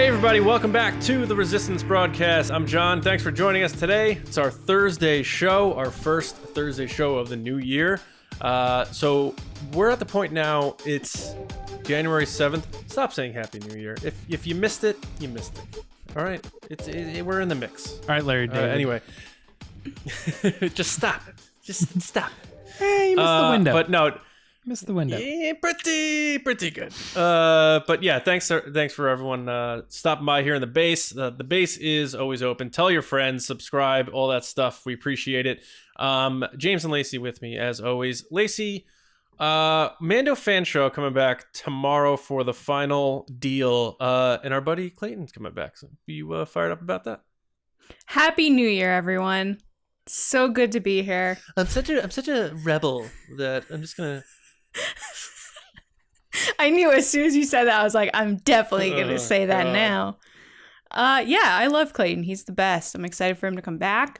Hey everybody, welcome back to the Resistance Broadcast. I'm John. Thanks for joining us today. It's our Thursday show, our first Thursday show of the new year. So we're at the point now, it's January 7th. Stop saying Happy New Year. If you missed it, you missed it. All right? We're in the mix. All right, Larry David. Anyway. Just stop. Just stop. Hey, you missed the window. But no. Missed the window. Yeah, pretty good. But yeah, thanks for everyone stopping by here in the base. The base is always open. Tell your friends, subscribe, all that stuff. We appreciate it. James and Lacey with me as always. Lacey, Mando fan show coming back tomorrow for the final deal. And our buddy Clayton's coming back. So you fired up about that? Happy New Year, everyone. So good to be here. I'm such a rebel that I'm just gonna. I knew as soon as you said that, I was like, I'm definitely going to say that now. Yeah, I love Clayton. He's the best. I'm excited for him to come back.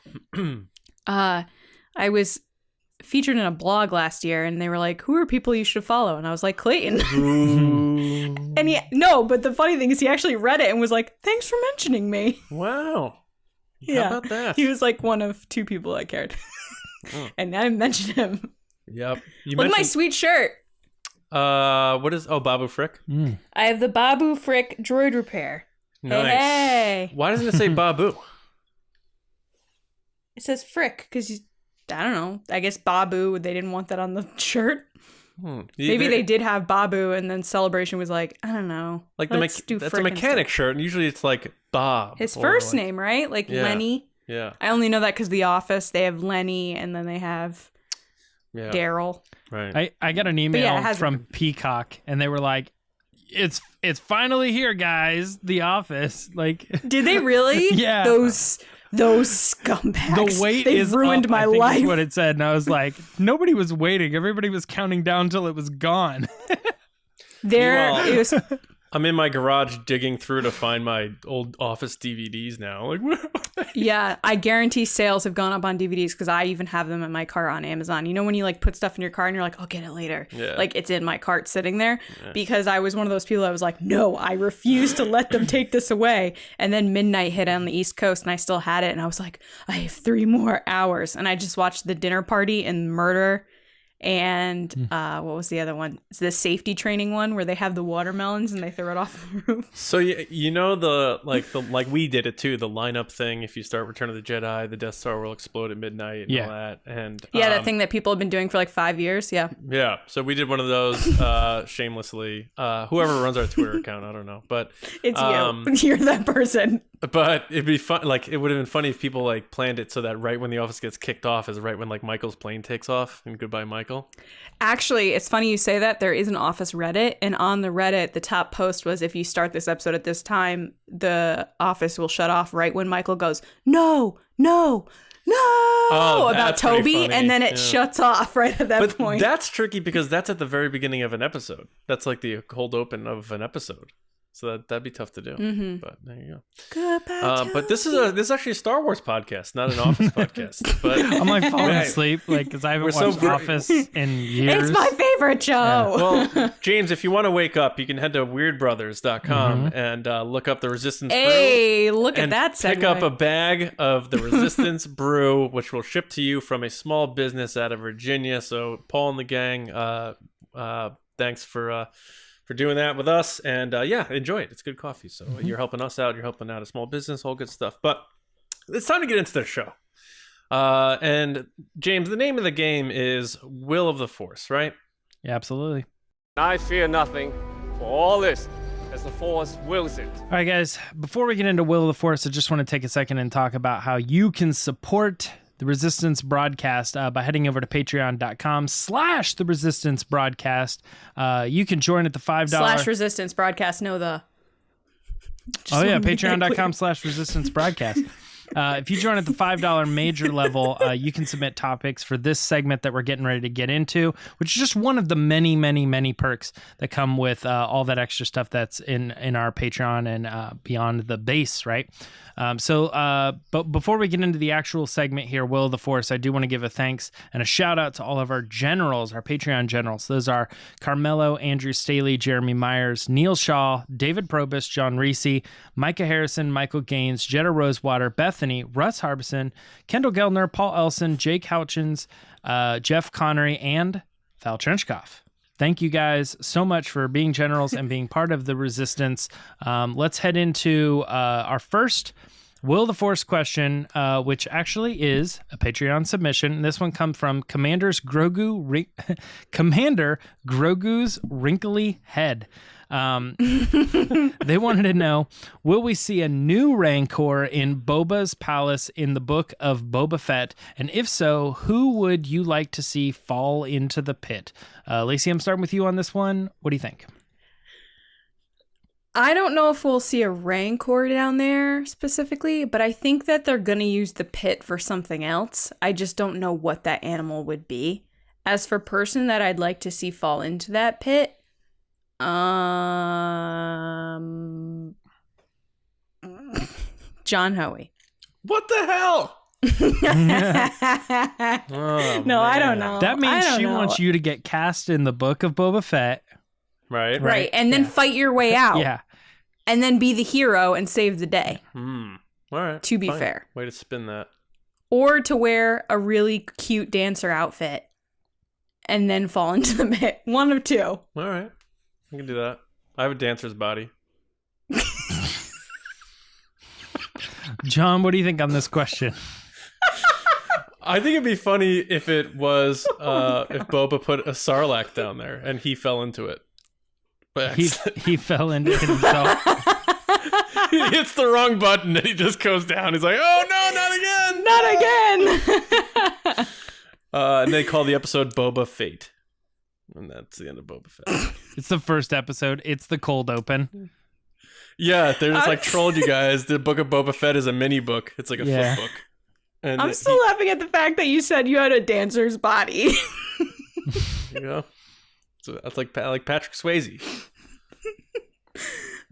I was featured in a blog last year, and they were like, who are people you should follow? And I was like, Clayton. But the funny thing is he actually read it and was like, thanks for mentioning me. Wow. Yeah. How about that? He was like one of two people that cared. And I mentioned him. Yep. Look at my sweet shirt. What is? Oh, Babu Frick. I have the Babu Frick droid repair. Nice. Hey. Why doesn't it say Babu? It says Frick because I don't know. I guess Babu. They didn't want that on the shirt. Maybe they did have Babu, and then Celebration was like, I don't know. Like that's a mechanic shirt, and usually it's like Bob. His first name, right? Like Lenny. Yeah. I only know that because The Office. They have Lenny, and then they have Daryl. Right. I got an email from Peacock, and they were like, "It's finally here, guys. The Office." Like, did they really? Yeah. Those scumbags. The wait They've ruined my life. That's what it said, and I was like, nobody was waiting. Everybody was counting down till it was gone. It was. I'm in my garage digging through to find my old Office DVDs now. Like, yeah, I guarantee sales have gone up on DVDs because I even have them in my car on Amazon. You know when you like put stuff in your car and you're like, I'll get it later. Yeah. Like it's in my cart sitting there because I was one of those people that was like, no, I refuse to let them take this away. And then midnight hit on the East Coast and I still had it. And I was like, I have 3 more hours. And I just watched The Dinner Party and Murder. And what was the other one? It's the safety training one where they have the watermelons and they throw it off the roof. So you know like we did it too, the lineup thing. If you start Return of the Jedi, the Death Star will explode at midnight and all that. And that thing that people have been doing for like 5 years. Yeah. Yeah. So we did one of those shamelessly. Whoever runs our Twitter account, I don't know, but it's you. You're that person. But it'd be fun. Like it would have been funny if people like planned it so that right when the Office gets kicked off is right when like Michael's plane takes off and goodbye Michael. Actually, it's funny you say that. There is an Office Reddit, and on the Reddit, the top post was, if you start this episode at this time, the Office will shut off right when Michael goes, no, about Toby, and then it shuts off right at that point. That's tricky because that's at the very beginning of an episode. That's like the cold open of an episode. So that'd be tough to do. Mm-hmm. But there you go. Goodbye, but this is actually a Star Wars podcast, not an Office podcast. But I'm like falling asleep, like because I haven't watched Office in years. It's my favorite show. Yeah. Well, James, if you want to wake up, you can head to weirdbrothers.com and look up the Resistance Brew. Hey, look at that segue. Pick up a bag of the Resistance Brew, which will ship to you from a small business out of Virginia. So Paul and the gang, thanks for doing that with us, and enjoy it. It's good coffee, so you're helping us out, you're helping out a small business, all good stuff. But it's time to get into the show. And James, the name of the game is Will of the Force, right? Yeah, absolutely. I fear nothing, for all this, as the Force wills it. All right, guys, before we get into Will of the Force, I just want to take a second and talk about how you can support the Resistance Broadcast by heading over to patreon.com/the Resistance Broadcast. You can join at the $5 /Resistance Broadcast. No, the. Patreon.com/Resistance Broadcast. If you join at the $5 major level, you can submit topics for this segment that we're getting ready to get into, which is just one of the many, many, many perks that come with all that extra stuff that's in our Patreon and beyond the base, right? But before we get into the actual segment here, Will of the Force, I do want to give a thanks and a shout out to all of our generals, our Patreon generals. Those are Carmelo, Andrew Staley, Jeremy Myers, Neil Shaw, David Probus, John Reese, Micah Harrison, Michael Gaines, Jetta Rosewater, Bethany, Russ Harbison, Kendall Geldner, Paul Elson, Jake Houchins, Jeff Connery, and Val Trenchkoff. Thank you guys so much for being generals and being part of the Resistance. Let's head into our first Will of the Force question, which actually is a Patreon submission. This one comes from Commander Grogu's Wrinkly Head. They wanted to know, will we see a new Rancor in Boba's palace in the Book of Boba Fett? And if so, who would you like to see fall into the pit? Lacey, I'm starting with you on this one. What do you think? I don't know if we'll see a Rancor down there specifically, but I think that they're going to use the pit for something else. I just don't know what that animal would be. As for person that I'd like to see fall into that pit, John Hoey. What the hell? No, I don't know. That means she wants you to get cast in the Book of Boba Fett. Right. And then fight your way out. Yeah. And then be the hero and save the day. All right. To be fine. fair. Way to spin that. Or to wear a really cute dancer outfit and then fall into the pit. One of two. All right. I can do that. I have a dancer's body. John, what do you think on this question? I think it'd be funny if it was if Boba put a Sarlacc down there and he fell into it. But he fell into it himself. He hits the wrong button and he just goes down. He's like, "Oh no, not again! And they call the episode Boba Fate, and that's the end of Boba Fett. It's the first episode. It's the cold open. Yeah, they're just like trolled you guys. The Book of Boba Fett is a mini book. It's like a flip book. And I'm still laughing at the fact that you said you had a dancer's body. You know, so that's like Patrick Swayze.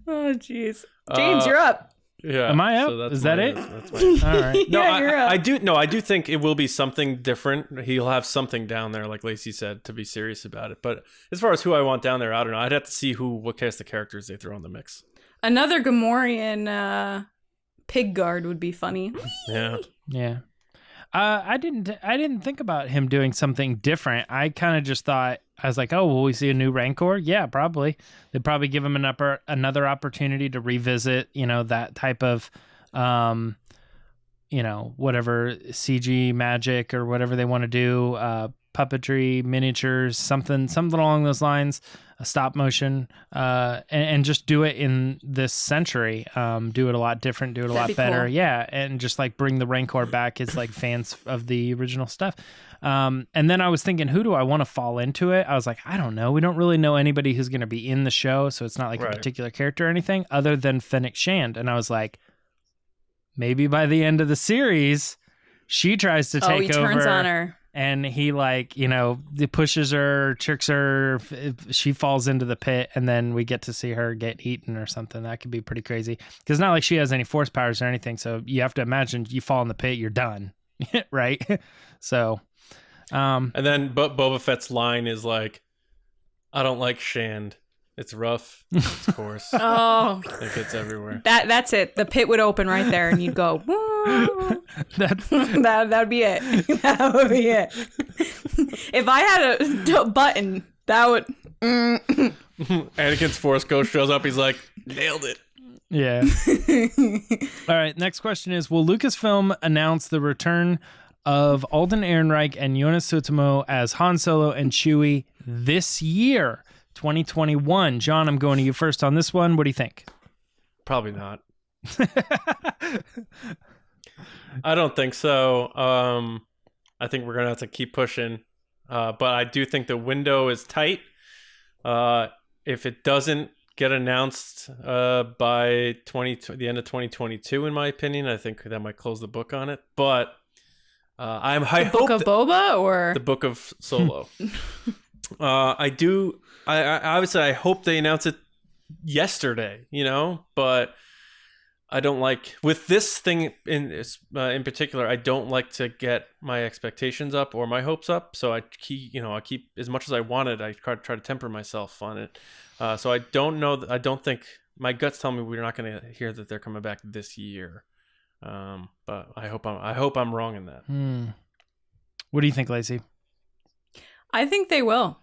Oh, jeez. James, you're up. Yeah. Am I up? So is that it? That's mine. All right. No, Yeah, you're up. I do think it will be something different. He'll have something down there, like Lacey said, to be serious about it. But as far as who I want down there, I don't know. I'd have to see what cast of characters they throw in the mix. Another Gamorrean pig guard would be funny. Yeah. Yeah. I didn't think about him doing something different. I kind of just thought, I was like, oh, will we see a new Rancor? Yeah, probably. They'd probably give him another opportunity to revisit, that type of, whatever CG magic or whatever they want to do, puppetry, miniatures, something along those lines, a stop motion, and just do it in this century. Do it a lot different, do it a lot better. Cool. Yeah, and just like bring the Rancor back as like fans of the original stuff. And then I was thinking, who do I want to fall into it? I was like, I don't know. We don't really know anybody who's going to be in the show, so it's not like a particular character or anything other than Fennec Shand. And I was like, maybe by the end of the series, she tries to take over. He turns on her. And he pushes her, tricks her, she falls into the pit, and then we get to see her get eaten or something. That could be pretty crazy. Because not like she has any force powers or anything, so you have to imagine you fall in the pit, you're done. Right? So... and then Boba Fett's line is like, I don't like Shand. It's rough. It's coarse. Oh. It gets everywhere. That's it. The pit would open right there and you'd go, woo. That'd be it. That would be it. If I had a button, that would... Anakin's Force Ghost shows up. He's like, nailed it. Yeah. All right. Next question is, will Lucasfilm announce the return of Alden Ehrenreich and Joonas Suotamo as Han Solo and Chewie this year, 2021? John, I'm going to you first on this one. What do you think? Probably not. I don't think so. I think we're going to have to keep pushing. But I do think the window is tight. If it doesn't get announced by the end of 2022, in my opinion. I think that might close the book on it. But I hope Book of Boba or the Book of Solo. I obviously I hope they announce it yesterday, but I don't like with this thing in particular. I don't like to get my expectations up or my hopes up. So I keep as much as I wanted. I try to temper myself on it. So I don't know. I don't think my guts tell me we're not going to hear that they're coming back this year. But I hope I'm wrong in that. What do you think, Lacey? I think they will.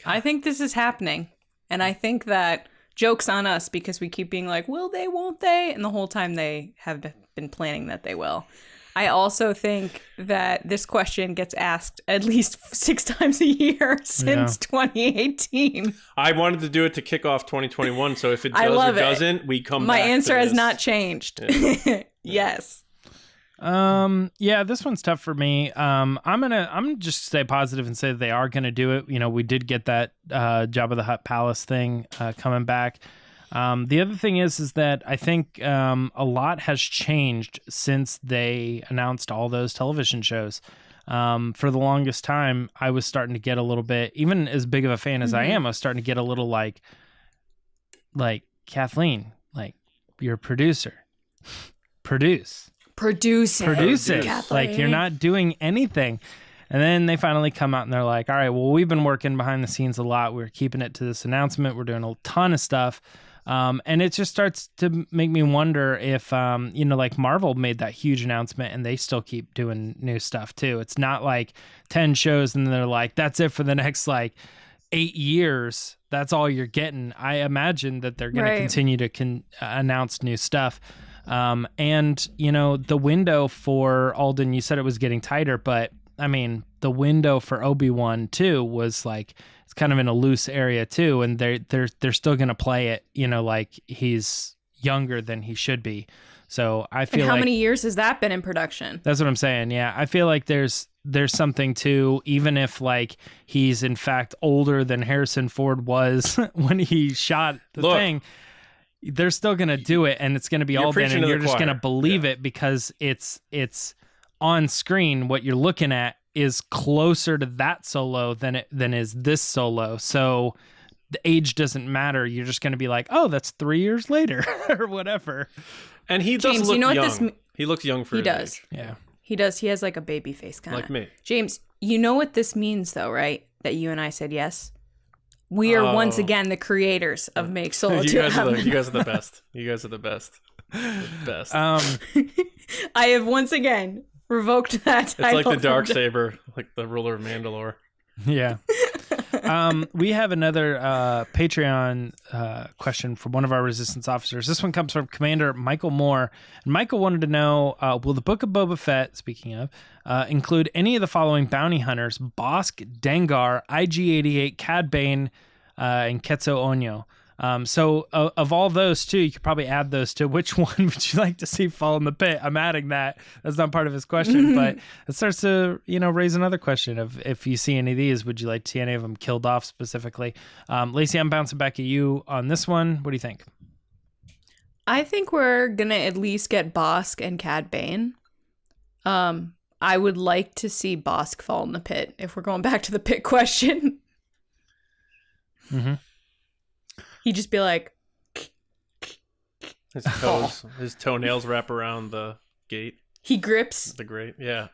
I think this is happening. And I think that joke's on us because we keep being like, will they, won't they? And the whole time they have been planning that they will. I also think that this question gets asked at least 6 times a year since 2018. I wanted to do it to kick off 2021. So if it does or doesn't, we come back. My answer has not changed. Yeah. Yes. Yeah, this one's tough for me. I'm just stay positive and say that they are gonna do it. We did get that Jabba the Hutt palace thing coming back. The other thing is that I think a lot has changed since they announced all those television shows. For the longest time, I was starting to get a little bit, even as big of a fan as I am, I was starting to get a little like Kathleen, like you're a producer, produce it. Like you're not doing anything. And then they finally come out and they're like, all right, well, we've been working behind the scenes a lot. We're keeping it to this announcement. We're doing a ton of stuff. And it just starts to make me wonder if, like Marvel made that huge announcement and they still keep doing new stuff too. It's not like 10 shows and they're like, that's it for the next 8 years. That's all you're getting. I imagine that they're going to continue to announce new stuff. And the window for Alden, you said it was getting tighter, but I mean, the window for Obi-Wan too was it's kind of in a loose area too. And they're still going to play it, like he's younger than he should be. So I feel how many years has that been in production? That's what I'm saying. Yeah. I feel like there's something to, even if he's in fact older than Harrison Ford was when he shot the thing, they're still going to do it, and it's going to be Alden, and you're just going to believe it because it's on screen. What you're looking at is closer to that Solo than is this Solo. So the age doesn't matter. You're just going to be like, oh, that's 3 years later or whatever. And he does look young. He looks young for his age. Yeah. He does. He has a baby face kind of. Like me. James, you know what this means though, right? That you and I said yes? We are once again the creators of Make Solo 2 happen. You guys are the best. You guys are the best. The best. I have once again revoked that title. It's like the Darksaber, like the ruler of Mandalore. Yeah. We have another Patreon question from one of our Resistance officers. This one comes from Commander Michael Moore. And Michael wanted to know, will the Book of Boba Fett, speaking of, include any of the following bounty hunters: Bossk, Dengar, IG-88, Cad Bane, and Ketsu Onyo? So of all those two, you could probably add those two. Which one would you like to see fall in the pit? I'm adding that. That's not part of his question, but it starts to, raise another question of if you see any of these, would you like to see any of them killed off specifically? Lacey, I'm bouncing back at you on this one. What do you think? I think we're going to at least get Bossk and Cad Bane. I would like to see Bossk fall in the pit if we're going back to the pit question. Mm-hmm. He'd just be like, his toenails wrap around the gate. He grips the grate. Yeah.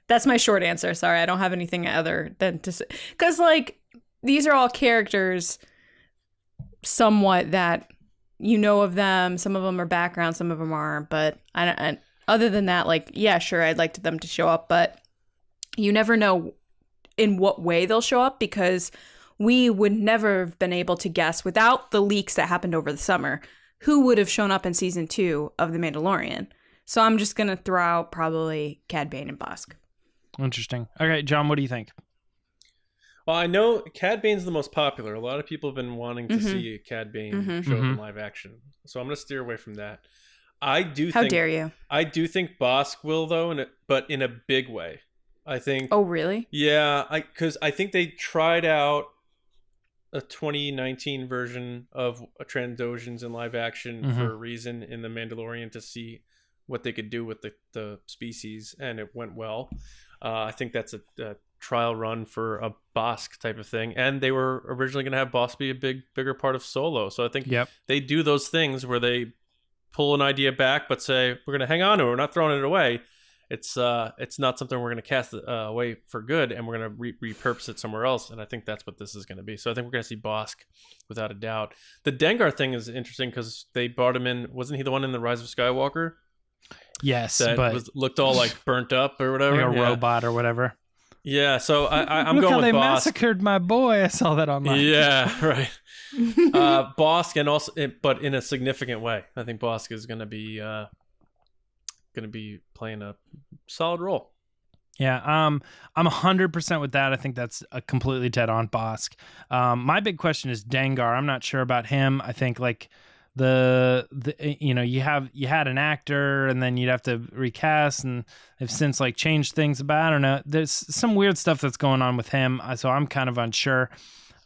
That's my short answer. Sorry, I don't have anything other than to say, because these are all characters somewhat that of them. Some of them are background, some of them aren't. But I other than that, yeah, sure, I'd like them to show up, but you never know in what way they'll show up, because we would never have been able to guess, without the leaks that happened over the summer, who would have shown up in season 2 of The Mandalorian. So I'm just going to throw out probably Cad Bane and Bossk. Interesting. Okay, John, what do you think? Well, I know Cad Bane's the most popular. A lot of people have been wanting to see Cad Bane show up in live action. So I'm going to steer away from that. How dare you? I do think Bossk will, though, but in a big way. I think. Oh, really? Yeah, because I think they tried out a 2019 version of Trandoshans in live action for a reason in The Mandalorian to see what they could do with the species, and it went well. I think that's a trial run for a Bossk type of thing, and they were originally going to have Bossk be a bigger part of Solo. So I think they do those things where they pull an idea back, but say we're going to hang on to it, we're not throwing it away. It's not something we're going to cast away for good, and we're going to repurpose it somewhere else. And I think that's what this is going to be. So I think we're going to see Bossk without a doubt. The Dengar thing is interesting because they brought him in. Wasn't he the one in the Rise of Skywalker? Yes, that looked all like burnt up or whatever, like a robot or whatever. Yeah, so I'm Look going how with they Bossk. Massacred my boy. I saw that online. Yeah, right. Bossk, and also, but in a significant way. I think Bossk is going to be playing a solid role. Yeah, I'm 100% with that. I think that's a completely dead on Bossk. My big question is Dengar. I'm not sure about him. I think like the you had an actor and then you'd have to recast, and they've since like changed things about. I don't know. There's some weird stuff that's going on with him, so I'm kind of unsure.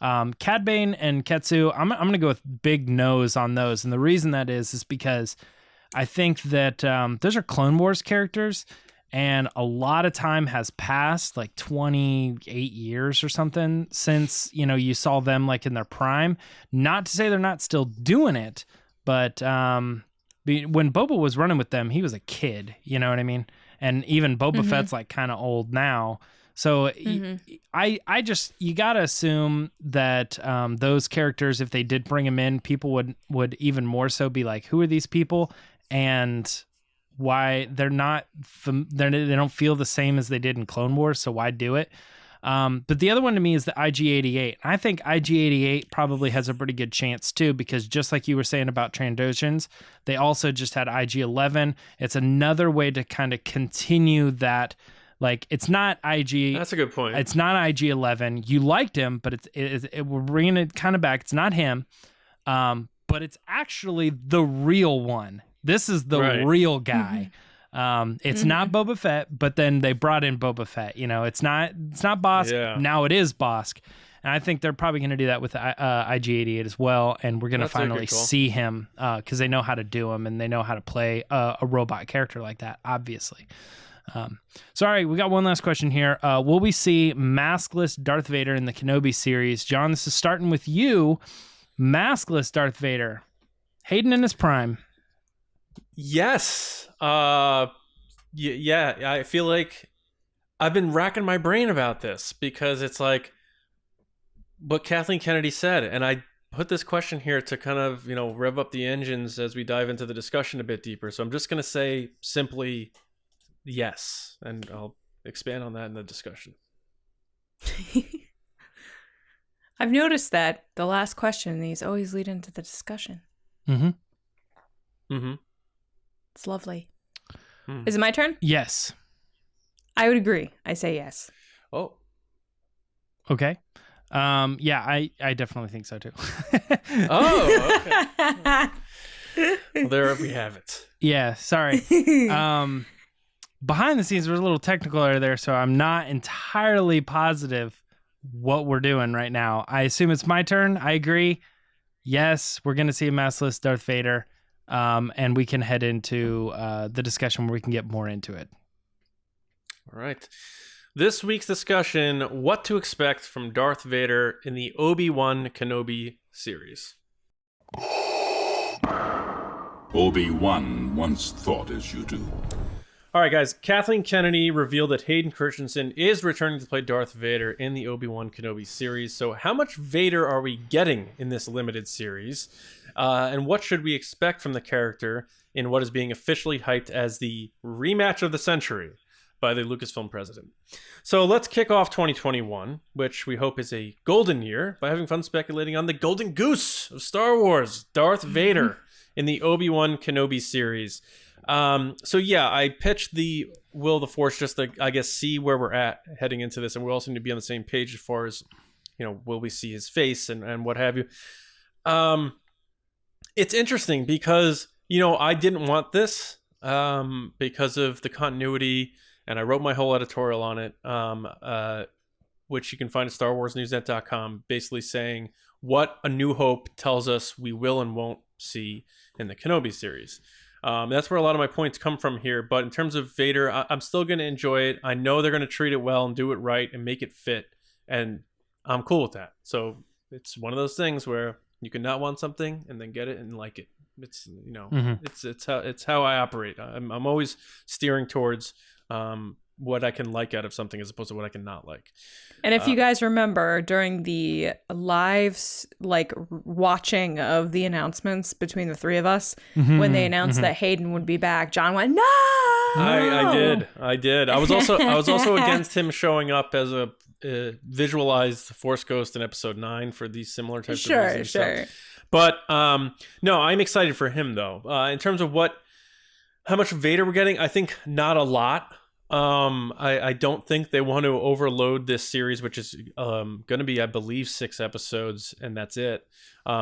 Cad Bane and Ketsu, I'm gonna go with big no's on those, and the reason that is because I think that those are Clone Wars characters, and a lot of time has passed, like 28 years or something, since, you saw them like in their prime. Not to say they're not still doing it, but when Boba was running with them, he was a kid, you know what I mean? And even Boba Fett's like kind of old now. So I just, you got to assume that those characters, if they did bring them in, people would even more so be like, who are these people? And why they don't feel the same as they did in Clone Wars, so why do it? But the other one to me is the IG-88. I think IG-88 probably has a pretty good chance too, because just like you were saying about Trandoshans, they also just had IG-11. It's another way to kind of continue that. Like, it's not IG. That's a good point. It's not IG-11. You liked him, but we're bringing it kind of back. It's not him, but it's actually the real one. This is the real guy. It's not Boba Fett, but then they brought in Boba Fett. It's not Bossk. Yeah. Now it is Bossk. And I think they're probably going to do that with IG-88 as well. And we're going to finally see him because they know how to do him and they know how to play a robot character like that, obviously. Sorry, we got one last question here. Will we see maskless Darth Vader in the Kenobi series? John, this is starting with you. Maskless Darth Vader. Hayden in his prime. Yes. Yeah, I feel like I've been racking my brain about this because it's like what Kathleen Kennedy said, and I put this question here to kind of, rev up the engines as we dive into the discussion a bit deeper. So I'm just going to say simply yes, and I'll expand on that in the discussion. I've noticed that the last question, these always lead into the discussion. It's lovely. Is it my turn? Yes. I would agree. I say yes. Oh. Okay. Yeah, I definitely think so too. Oh, okay. Well, there we have it. Yeah, sorry. Behind the scenes, there was a little technical error there, so I'm not entirely positive what we're doing right now. I assume it's my turn. I agree. Yes, we're going to see a maskless Darth Vader. And we can head into the discussion where we can get more into it. All right. This week's discussion, what to expect from Darth Vader in the Obi-Wan Kenobi series. Obi-Wan once thought as you do. All right, guys. Kathleen Kennedy revealed that Hayden Christensen is returning to play Darth Vader in the Obi-Wan Kenobi series. So how much Vader are we getting in this limited series? And what should we expect from the character in what is being officially hyped as the rematch of the century by the Lucasfilm president? So let's kick off 2021, which we hope is a golden year, by having fun speculating on the golden goose of Star Wars, Darth Vader, in the Obi-Wan Kenobi series. So yeah, I pitched the Will of the Force just to, I guess, see where we're at heading into this, and we also need to be on the same page as far as, will we see his face and what have you. It's interesting because, I didn't want this because of the continuity, and I wrote my whole editorial on it, which you can find at StarWarsNewsNet.com, basically saying what A New Hope tells us we will and won't see in the Kenobi series. That's where a lot of my points come from here. But in terms of Vader, I'm still going to enjoy it. I know they're going to treat it well and do it right and make it fit. And I'm cool with that. So it's one of those things where you can not want something and then get it and like it. It's, you know, it's how I operate. I'm always steering towards what I can like out of something as opposed to what I can not like. And if you guys remember during the live watching of the announcements between the three of us, when they announced that Hayden would be back, John went, "No!" I did. I was also against him showing up as a visualized Force Ghost in Episode 9 for these similar types of reasons. Sure. But no, I'm excited for him though. In terms of how much Vader we're getting, I think not a lot. I don't think they want to overload this series, which is going to be, I believe, 6 episodes, and that's it.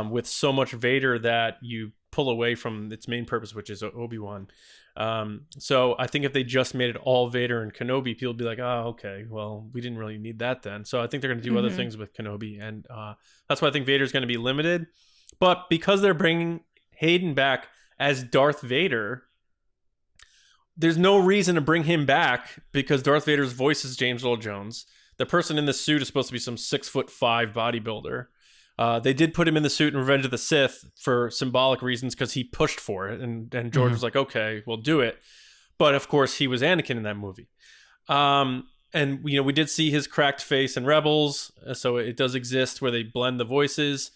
With so much Vader that you pull away from its main purpose, which is Obi-Wan. So I think if they just made it all Vader and Kenobi, people would be like, oh, okay, well, we didn't really need that then. So I think they're going to do other things with Kenobi, and that's why I think Vader's going to be limited. But because they're bringing Hayden back as Darth Vader, there's no reason to bring him back because Darth Vader's voice is James Earl Jones. The person in the suit is supposed to be some 6'5" bodybuilder. They did put him in the suit in Revenge of the Sith for symbolic reasons because he pushed for it, and George was like, okay, we'll do it. But of course, he was Anakin in that movie. And we did see his cracked face in Rebels, so it does exist where they blend the voices.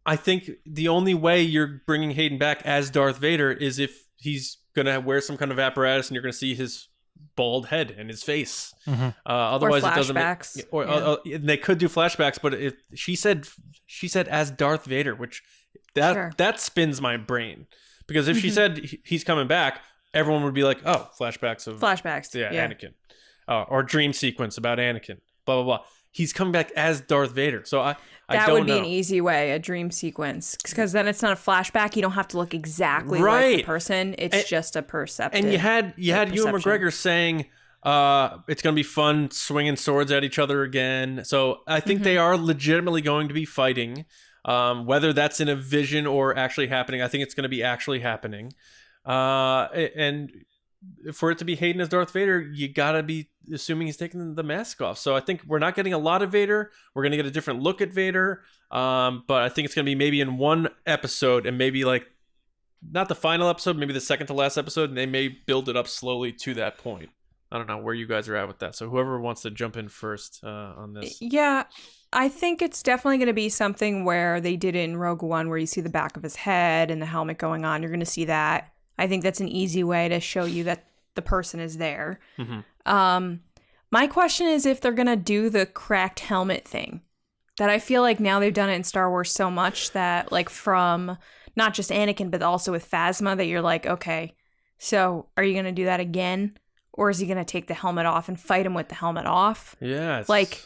I think the only way you're bringing Hayden back as Darth Vader is if he's going to wear some kind of apparatus and you're going to see his bald head and his face. Otherwise, it doesn't make... they could do flashbacks, but she said as Darth Vader, which that spins my brain. Because if she said he's coming back, everyone would be like, oh, flashbacks. Yeah. Anakin. Or dream sequence about Anakin. Blah, blah, blah. He's coming back as Darth Vader. So I don't would be know. an easy way, a dream sequence. Because then it's not a flashback. You don't have to look exactly like the person. It's just a perception. And you had Ewan McGregor saying it's going to be fun swinging swords at each other again. So I think they are legitimately going to be fighting. Whether that's in a vision or actually happening, I think it's going to be actually happening. And for it to be Hayden as Darth Vader, you gotta be assuming he's taking the mask off. So I think we're not getting a lot of Vader. We're gonna get a different look at Vader. But I think it's gonna be maybe in one episode, and maybe like not the final episode, maybe the second to last episode, and they may build it up slowly to that point. I don't know where you guys are at with that. So whoever wants to jump in first on this. Yeah, I think it's definitely going to be something where they did it in Rogue One, where you see the back of his head and the helmet going on. You're going to see that. I think that's an easy way to show you that the person is there. My question is if they're going to do the cracked helmet thing. That I feel like now they've done it in Star Wars so much that, like, from not just Anakin, but also with Phasma, that you're like, okay, so are you going to do that again? Or is he going to take the helmet off and fight him with the helmet off? Yeah. Like,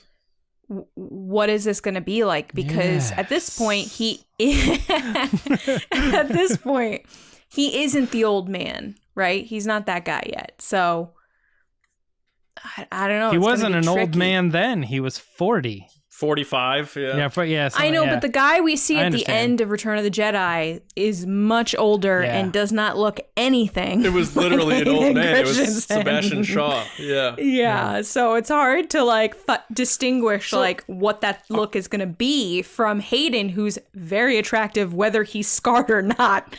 what is this going to be like? Because at this point, he isn't the old man, right? He's not that guy yet. So I don't know. He wasn't an old man then. He was 40. 45, yeah. I know, but the guy we see at the end of Return of the Jedi is much older and does not look anything. It was literally an old man. It was Sebastian Shaw. Yeah. So it's hard to distinguish what that look is going to be from Hayden, who's very attractive, whether he's scarred or not.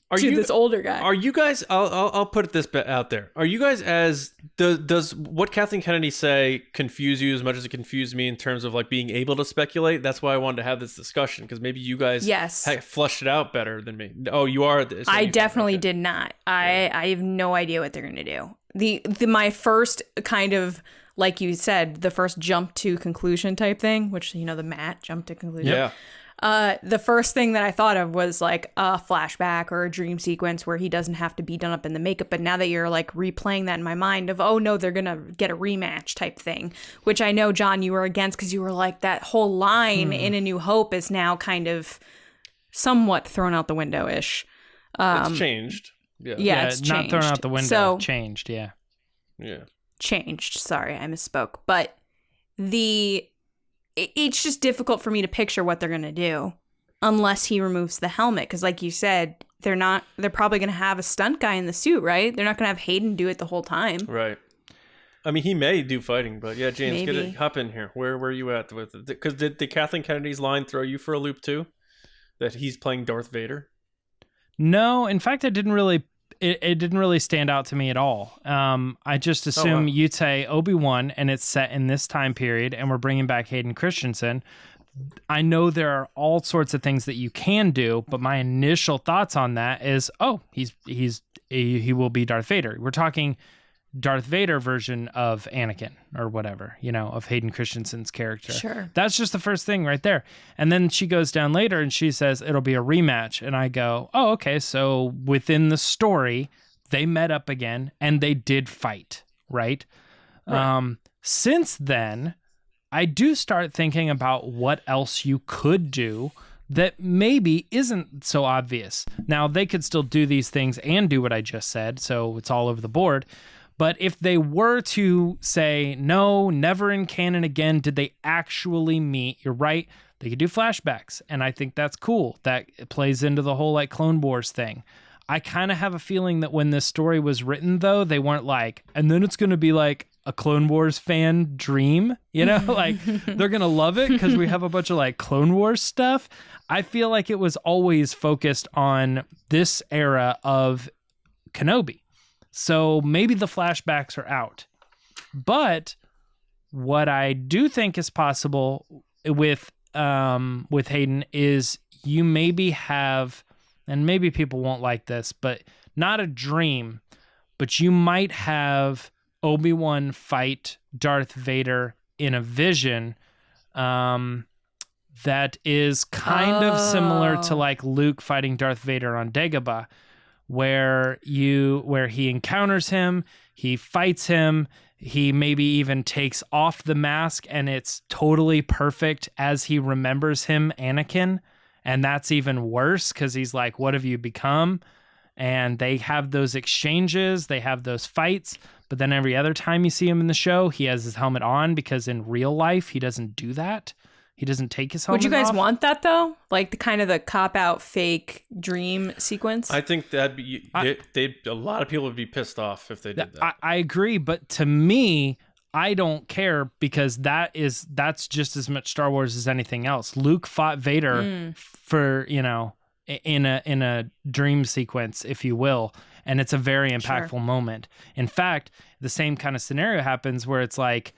This older guy. Are you guys? I'll put this out there. Are you guys does what Kathleen Kennedy say confuse you as much as it confused me in terms of like being able to speculate? That's why I wanted to have this discussion, because maybe you guys flushed it out better than me. Oh, you are. I definitely did not. I have no idea what they're going to do. My first kind of, like you said, the first jump to conclusion type thing, which the Matt jump to conclusion. Yeah. The first thing that I thought of was like a flashback or a dream sequence where he doesn't have to be done up in the makeup. But now that you're like replaying that in my mind of, oh no, they're going to get a rematch type thing, which I know, John, you were against because you were like, that whole line in A New Hope is now kind of somewhat thrown out the window-ish. It's changed. Yeah, it's changed. Not thrown out the window. So, changed, Yeah. Changed. Sorry, I misspoke. But it's just difficult for me to picture what they're going to do unless he removes the helmet. Because like you said, they're probably going to have a stunt guy in the suit, right? They're not going to have Hayden do it the whole time. Right. I mean, he may do fighting, but yeah, James, Maybe. hop in here. Where are you at with it? Because did Kathleen Kennedy's line throw you for a loop too? That he's playing Darth Vader? No, in fact, it didn't really stand out to me at all. I just assume you'd say Obi-Wan, and it's set in this time period, and we're bringing back Hayden Christensen. I know there are all sorts of things that you can do, but my initial thoughts on that is, he will be Darth Vader. We're talking Darth Vader version of Anakin or whatever, of Hayden Christensen's character. Sure. That's just the first thing right there. And then she goes down later and she says it'll be a rematch. And I go, oh, okay. So within the story, they met up again and they did fight, right? Since then, I do start thinking about what else you could do that maybe isn't so obvious. Now, they could still do these things and do what I just said, so it's all over the board. But if they were to say, no, never in canon again did they actually meet, you're right, they could do flashbacks. And I think that's cool. That plays into the whole Clone Wars thing. I kind of have a feeling that when this story was written, though, they weren't and then it's going to be a Clone Wars fan dream, they're going to love it because we have a bunch of Clone Wars stuff. I feel like it was always focused on this era of Kenobi. So maybe the flashbacks are out. But what I do think is possible with Hayden is you maybe have, and maybe people won't like this, but not a dream, but you might have Obi-Wan fight Darth Vader in a vision that is kind of similar to Luke fighting Darth Vader on Dagobah, where he encounters him, he fights him, he maybe even takes off the mask and it's totally perfect as he remembers him, Anakin, and that's even worse because he's like, what have you become? And they have those exchanges, they have those fights, but then every other time you see him in the show, he has his helmet on because in real life, he doesn't do that. He doesn't take his helmet off. Would you guys want that, though? The cop-out fake dream sequence? I think that'd be... a lot of people would be pissed off if they did that. I agree, but to me, I don't care because that's just as much Star Wars as anything else. Luke fought Vader for, in a dream sequence, if you will, and it's a very impactful moment. In fact, the same kind of scenario happens where it's like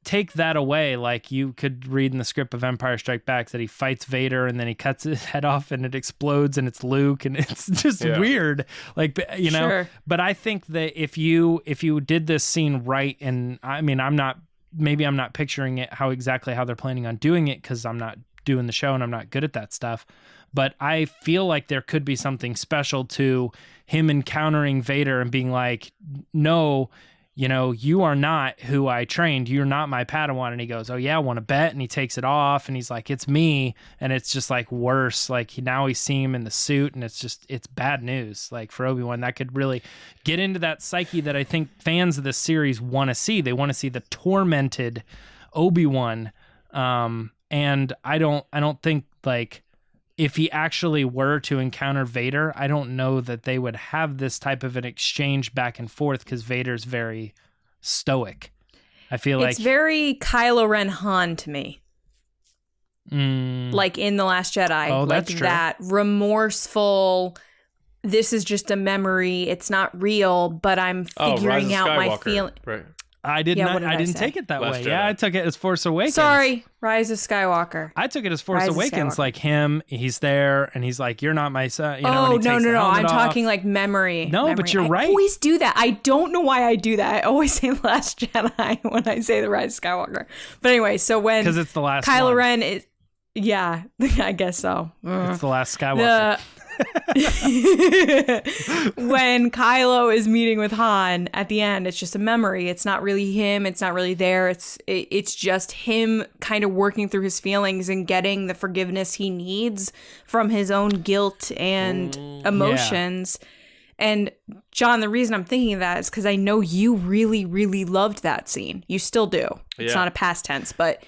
take that away, you could read in the script of Empire Strikes Back that he fights Vader and then he cuts his head off and it explodes and it's Luke and it's just weird, Sure. But I think that if you did this scene right, and I mean I'm not picturing it how they're planning on doing it because I'm not doing the show and I'm not good at that stuff, but I feel like there could be something special to him encountering Vader and being like, no, you are not who I trained. You're not my Padawan. And he goes, oh yeah, want to bet? And he takes it off and he's like, it's me. And it's just worse. Now we see him in the suit and it's bad news. For Obi-Wan, that could really get into that psyche that I think fans of this series want to see. They want to see the tormented Obi-Wan. And I don't think if he actually were to encounter Vader, I don't know that they would have this type of an exchange back and forth because Vader's very stoic. I feel it's very Kylo Ren Han to me. In The Last Jedi. Oh, that's true. That remorseful, this is just a memory, it's not real, but I'm figuring out my feeling. Right. I didn't take it that way. Yeah, I took it as Force Awakens. Sorry, Rise of Skywalker. I took it as Force Awakens, he's there and he's like, you're not my son. No. I'm talking memory. No, but you're right. I always do that. I don't know why I do that. I always say Last Jedi when I say the Rise of Skywalker. But anyway, so when because it's the last Kylo one. Ren is, yeah, I guess so. It's the last Skywalker. When Kylo is meeting with Han at the end, it's just a memory. It's not really him. It's not really there. It's just him kind of working through his feelings and getting the forgiveness he needs from his own guilt and emotions. Yeah. And John, the reason I'm thinking of that is because I know you really, really loved that scene. You still do. It's not a past tense, but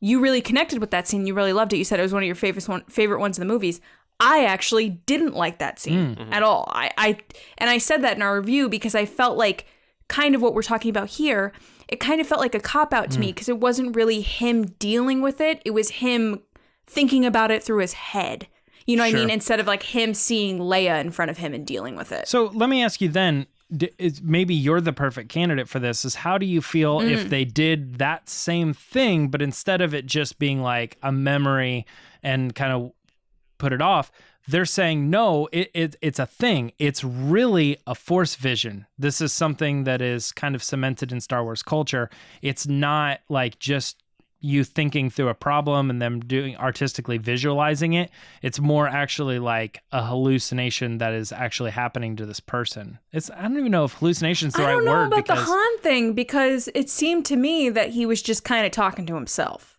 you really connected with that scene. You really loved it. You said it was one of your favorite ones in the movies. I actually didn't like that scene at all. I said that in our review because I felt like kind of what we're talking about here, it kind of felt like a cop-out to me because it wasn't really him dealing with it. It was him thinking about it through his head. You know what I mean? Instead of like him seeing Leia in front of him and dealing with it. So let me ask you then, maybe you're the perfect candidate for this, is how do you feel if they did that same thing, but instead of it just being like a memory and kind of put it off, they're saying, no, it's a thing. It's really a Force vision. This is something that is kind of cemented in Star Wars culture. It's not like just you thinking through a problem and them doing artistically visualizing it. It's more actually like a hallucination that is actually happening to this person. I don't even know if hallucination is the right word. I don't know about the Han thing because it seemed to me that he was just kind of talking to himself.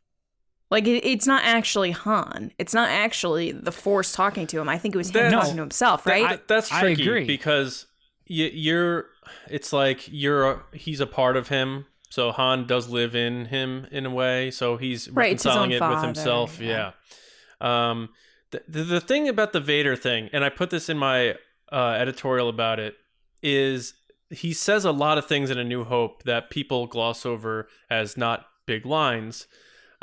Like it's not actually Han. It's not actually the Force talking to him. I think it was him talking to himself, right? That's tricky I agree. Because it's like he's a part of him. So Han does live in him in a way. So he's reconciling it with himself. Yeah. The thing about the Vader thing, and I put this in my editorial about it, is he says a lot of things in A New Hope that people gloss over as not big lines.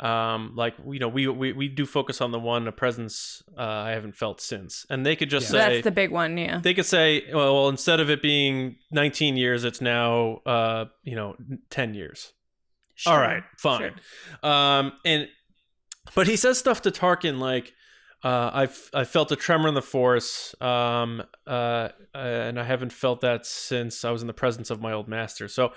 Like, you know, we do focus on the one, a presence I haven't felt since. And they could just say... That's the big one, yeah. They could say, well, instead of it being 19 years, it's now, 10 years. Sure, all right, fine. Sure. But he says stuff to Tarkin like, I felt a tremor in the Force, and I haven't felt that since I was in the presence of my old master. So...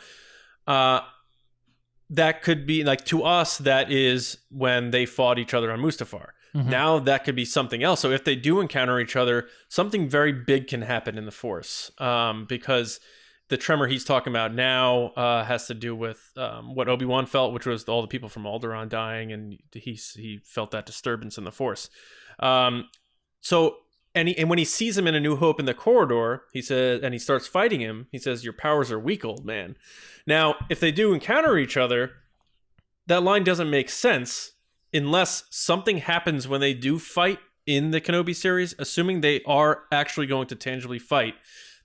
that could be like, to us, that is when they fought each other on Mustafar. Now that could be something else. So if they do encounter each other, something very big can happen in the Force, because the tremor he's talking about now has to do with what Obi-Wan felt, which was all the people from Alderaan dying, and he felt that disturbance in the Force. So when he sees him in A New Hope in the corridor, he says, and he starts fighting him, he says, "Your powers are weak, old man." Now, if they do encounter each other, that line doesn't make sense unless something happens when they do fight in the Kenobi series, assuming they are actually going to tangibly fight,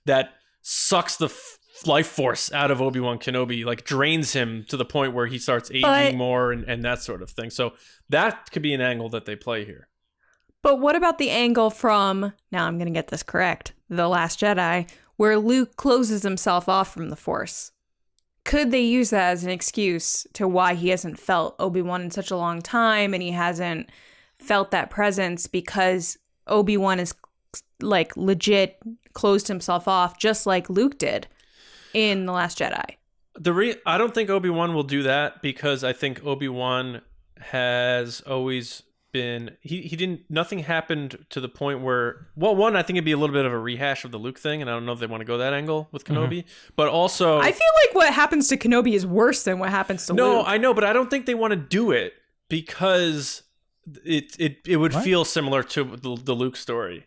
that sucks the life force out of Obi-Wan Kenobi, like drains him to the point where he starts aging more and that sort of thing. So that could be an angle that they play here. But what about the angle from, now I'm going to get this correct, The Last Jedi, where Luke closes himself off from the Force? Could they use that as an excuse to why he hasn't felt Obi-Wan in such a long time and he hasn't felt that presence because Obi-Wan is like legit closed himself off just like Luke did in The Last Jedi? I don't think Obi-Wan will do that because I think Obi-Wan has always been nothing happened to the point where, well, one, I think it'd be a little bit of a rehash of the Luke thing, and I don't know if they want to go that angle with Kenobi, but also I feel like what happens to Kenobi is worse than what happens to Luke. No, I know, but I don't think they want to do it because it would feel similar to the Luke story.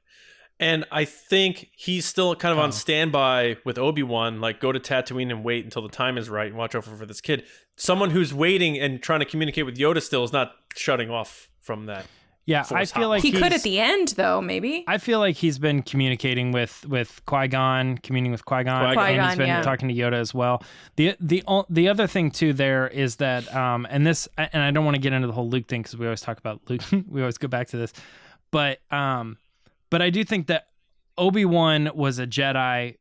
And I think he's still kind of on standby with Obi-Wan, like go to Tatooine and wait until the time is right and watch over for this kid. Someone who's waiting and trying to communicate with Yoda still is not shutting off from that. Yeah, I feel like he could at the end, though, maybe. I feel like he's been communicating with Qui-Gon, communing with Qui-Gon, and he's been talking to Yoda as well. The other thing too there is that, and I don't want to get into the whole Luke thing because we always talk about Luke. We always go back to this, but I do think that Obi-Wan was a Jedi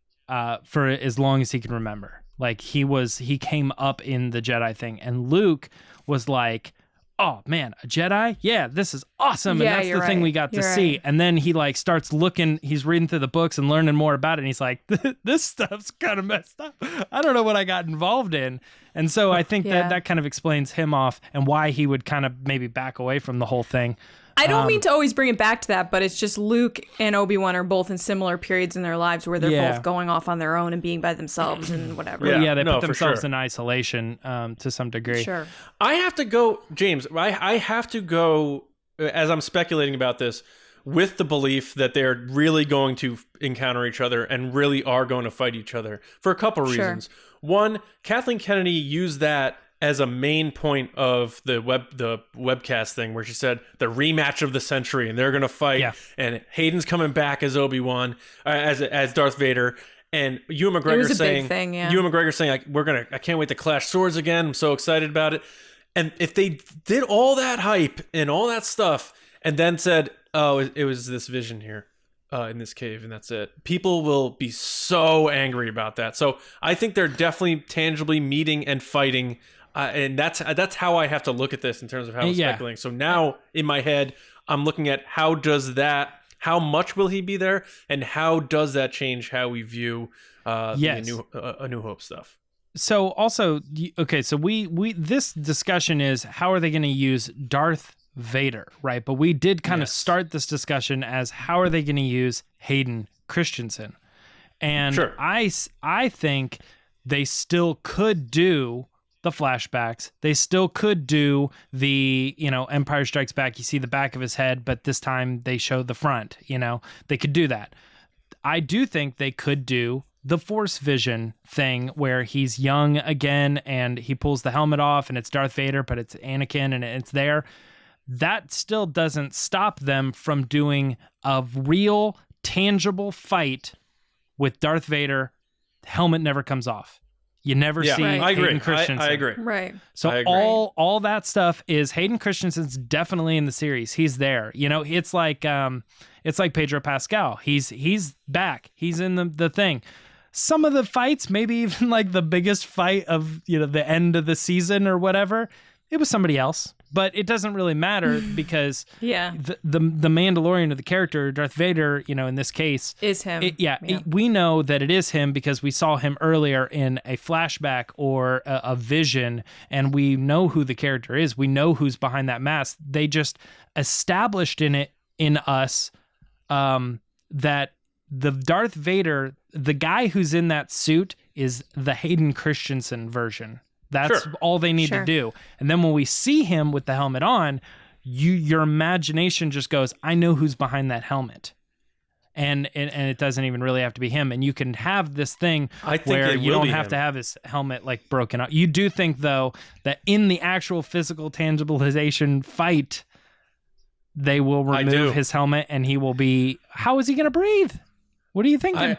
for as long as he can remember. Like he came up in the Jedi thing, and Luke was like, oh man, a Jedi? Yeah, this is awesome. And that's the thing we got to see. And then he like starts looking, he's reading through the books and learning more about it. And he's like, this stuff's kind of messed up. I don't know what I got involved in. And so I think that kind of explains him off and why he would kind of maybe back away from the whole thing. I don't mean to always bring it back to that, but it's just Luke and Obi-Wan are both in similar periods in their lives where they're both going off on their own and being by themselves and whatever. Yeah, they put themselves in isolation to some degree. Sure. I have to go, James, I have to go, as I'm speculating about this, with the belief that they're really going to encounter each other and really are going to fight each other for a couple reasons. One, Kathleen Kennedy used that as a main point of the webcast thing, where she said the rematch of the century, and they're gonna fight, and Hayden's coming back as Obi-Wan, as Darth Vader, and Ewan McGregor saying, Ewan McGregor saying, like, I can't wait to clash swords again. I'm so excited about it. And if they did all that hype and all that stuff, and then said, oh, it was this vision here in this cave, and that's it, people will be so angry about that. So I think they're definitely tangibly meeting and fighting. And that's how I have to look at this in terms of how I'm speculating. So now in my head, I'm looking at how much will he be there, and how does that change how we view the A New Hope stuff. So also, okay, so we this discussion is how are they going to use Darth Vader, right? But we did kind of start this discussion as how are they going to use Hayden Christensen, and I think they still could do the flashbacks. They still could do the, Empire Strikes Back. You see the back of his head, but this time they show the front, they could do that. I do think they could do the Force Vision thing where he's young again and he pulls the helmet off and it's Darth Vader, but it's Anakin and it's there. That still doesn't stop them from doing a real tangible fight with Darth Vader. Helmet never comes off. You never see Hayden Christensen. I agree. Right. So all that stuff is Hayden Christensen's definitely in the series. He's there. It's like Pedro Pascal. He's back. He's in the thing. Some of the fights, maybe even like the biggest fight of the end of the season or whatever, it was somebody else. But it doesn't really matter because the Mandalorian of the character, Darth Vader, in this case, is him. We know that it is him because we saw him earlier in a flashback or a vision, and we know who the character is. We know who's behind that mask. They just established in us that the Darth Vader, the guy who's in that suit, is the Hayden Christensen version. That's all they need to do. And then when we see him with the helmet on, your imagination just goes, I know who's behind that helmet. And it doesn't even really have to be him. And you can have this thing where you don't have to have his helmet like broken up. You do think, though, that in the actual physical tangibilization fight, they will remove his helmet and he will be... How is he going to breathe? What are you thinking?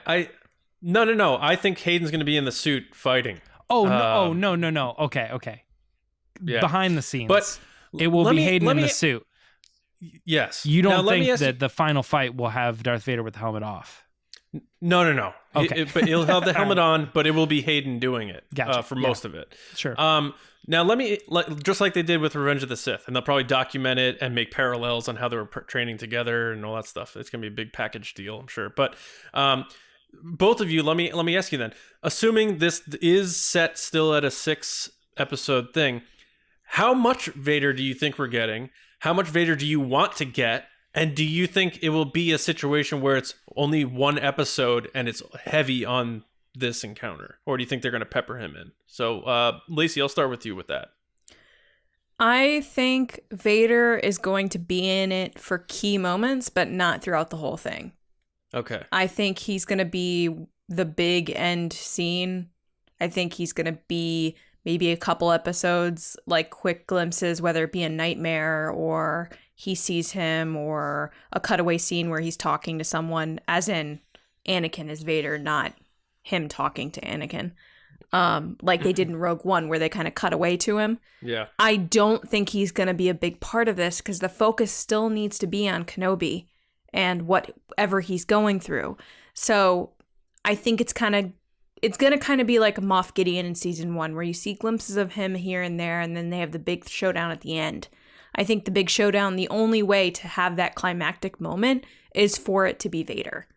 No. I think Hayden's going to be in the suit fighting. No. Okay. Yeah. Behind the scenes. But it will be Hayden in the suit. Yes. You don't think that the final fight will have Darth Vader with the helmet off? No. Okay. But he'll have the helmet on, but it will be Hayden doing it for most of it. Sure. Now just like they did with Revenge of the Sith, and they'll probably document it and make parallels on how they were training together and all that stuff. It's going to be a big package deal, I'm sure. But both of you, let me ask you then. Assuming this is set still at a 6-episode thing, how much Vader do you think we're getting? How much Vader do you want to get? And do you think it will be a situation where it's only one episode and it's heavy on this encounter? Or do you think they're going to pepper him in? So, Lacey, I'll start with you with that. I think Vader is going to be in it for key moments, but not throughout the whole thing. Okay. I think he's going to be the big end scene. I think he's going to be maybe a couple episodes, like quick glimpses, whether it be a nightmare or he sees him, or a cutaway scene where he's talking to someone, as in Anakin as Vader, not him talking to Anakin. Like they did in Rogue One, where they kind of cut away to him. Yeah. I don't think he's going to be a big part of this because the focus still needs to be on Kenobi and whatever he's going through. So I think it's going to kind of be like Moff Gideon in season 1, where you see glimpses of him here and there, and then they have the big showdown at the end. I think the big showdown, the only way to have that climactic moment is for it to be Vader.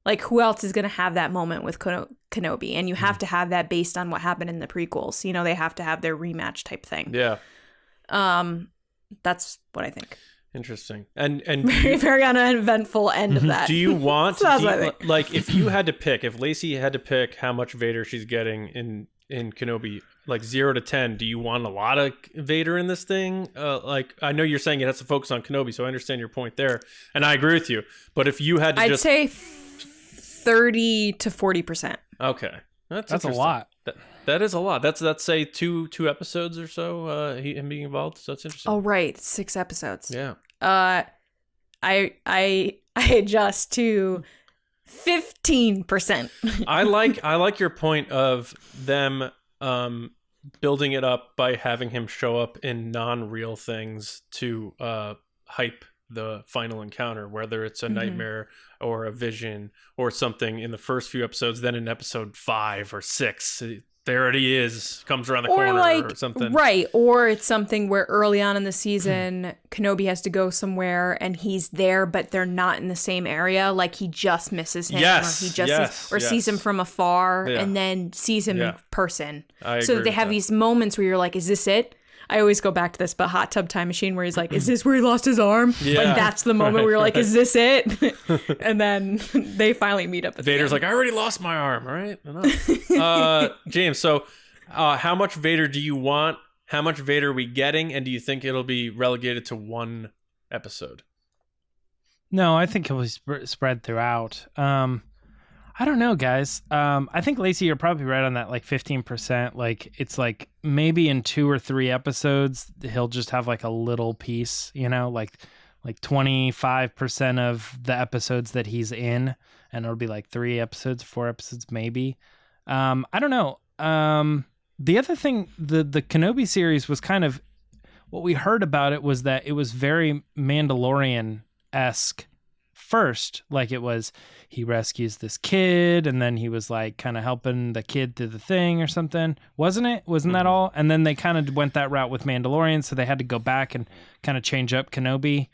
Like, who else is going to have that moment with Kenobi? And you have to have that based on what happened in the prequels. You know, they have to have their rematch type thing. Yeah. That's what I think. Interesting. And very uneventful end of that. Do you want like if you had to pick, if Lacey had to pick how much Vader she's getting in Kenobi, like 0 to 10, do you want a lot of Vader in this thing? Like, I know you're saying it has to focus on Kenobi, so I understand your point there, and I agree with you. But if you had to, I'd say 30 to 40%. Okay, that's a lot. That is a lot. That's say two episodes or so. Him being involved. So that's interesting. Oh right, 6 episodes. Yeah. I adjust to 15%. I like your point of them building it up by having him show up in non-real things to hype the final encounter, whether it's a nightmare or a vision or something in the first few episodes, then in episode 5 or 6 there it is, comes around the corner or something. Right, or it's something where early on in the season, Kenobi has to go somewhere and he's there, but they're not in the same area. Like he just misses him, or he just sees him from afar, and then sees him in person. So they have these moments where you're like, "Is this it?" I always go back to this, but Hot Tub Time Machine, where he's like, "Is this where he lost his arm?" Yeah. Like that's the moment where you're like, "Is this it?" And then they finally meet up. Vader's like, "I already lost my arm. All right, enough." James, so how much Vader do you want? How much Vader are we getting? And do you think it'll be relegated to one episode? No, I think it was spread throughout. I don't know, guys. I think, Lacey, you're probably right on that, like 15%. Like, it's like maybe in 2 or 3 episodes, he'll just have like a little piece, you know, like 25% of the episodes that he's in, and it'll be like 3 episodes, 4 episodes, maybe. I don't know. The other thing, the Kenobi series was kind of, what we heard about it was that it was very Mandalorian-esque first. Like it was, he rescues this kid and then he was like kind of helping the kid through the thing or something. Wasn't it? Wasn't that all? And then they kind of went that route with Mandalorian, so they had to go back and kind of change up Kenobi.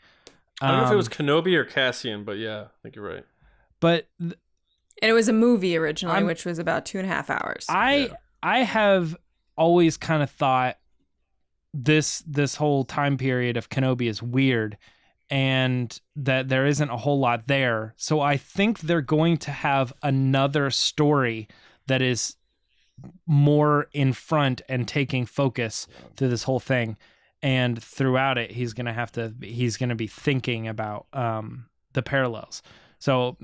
I don't know if it was Kenobi or Cassian, but yeah, I think you're right. But and it was a movie originally, which was about 2.5 hours. I have always kind of thought this whole time period of Kenobi is weird, and that there isn't a whole lot there. So I think they're going to have another story that is more in front and taking focus through this whole thing. And throughout it, he's going to be thinking about the parallels. So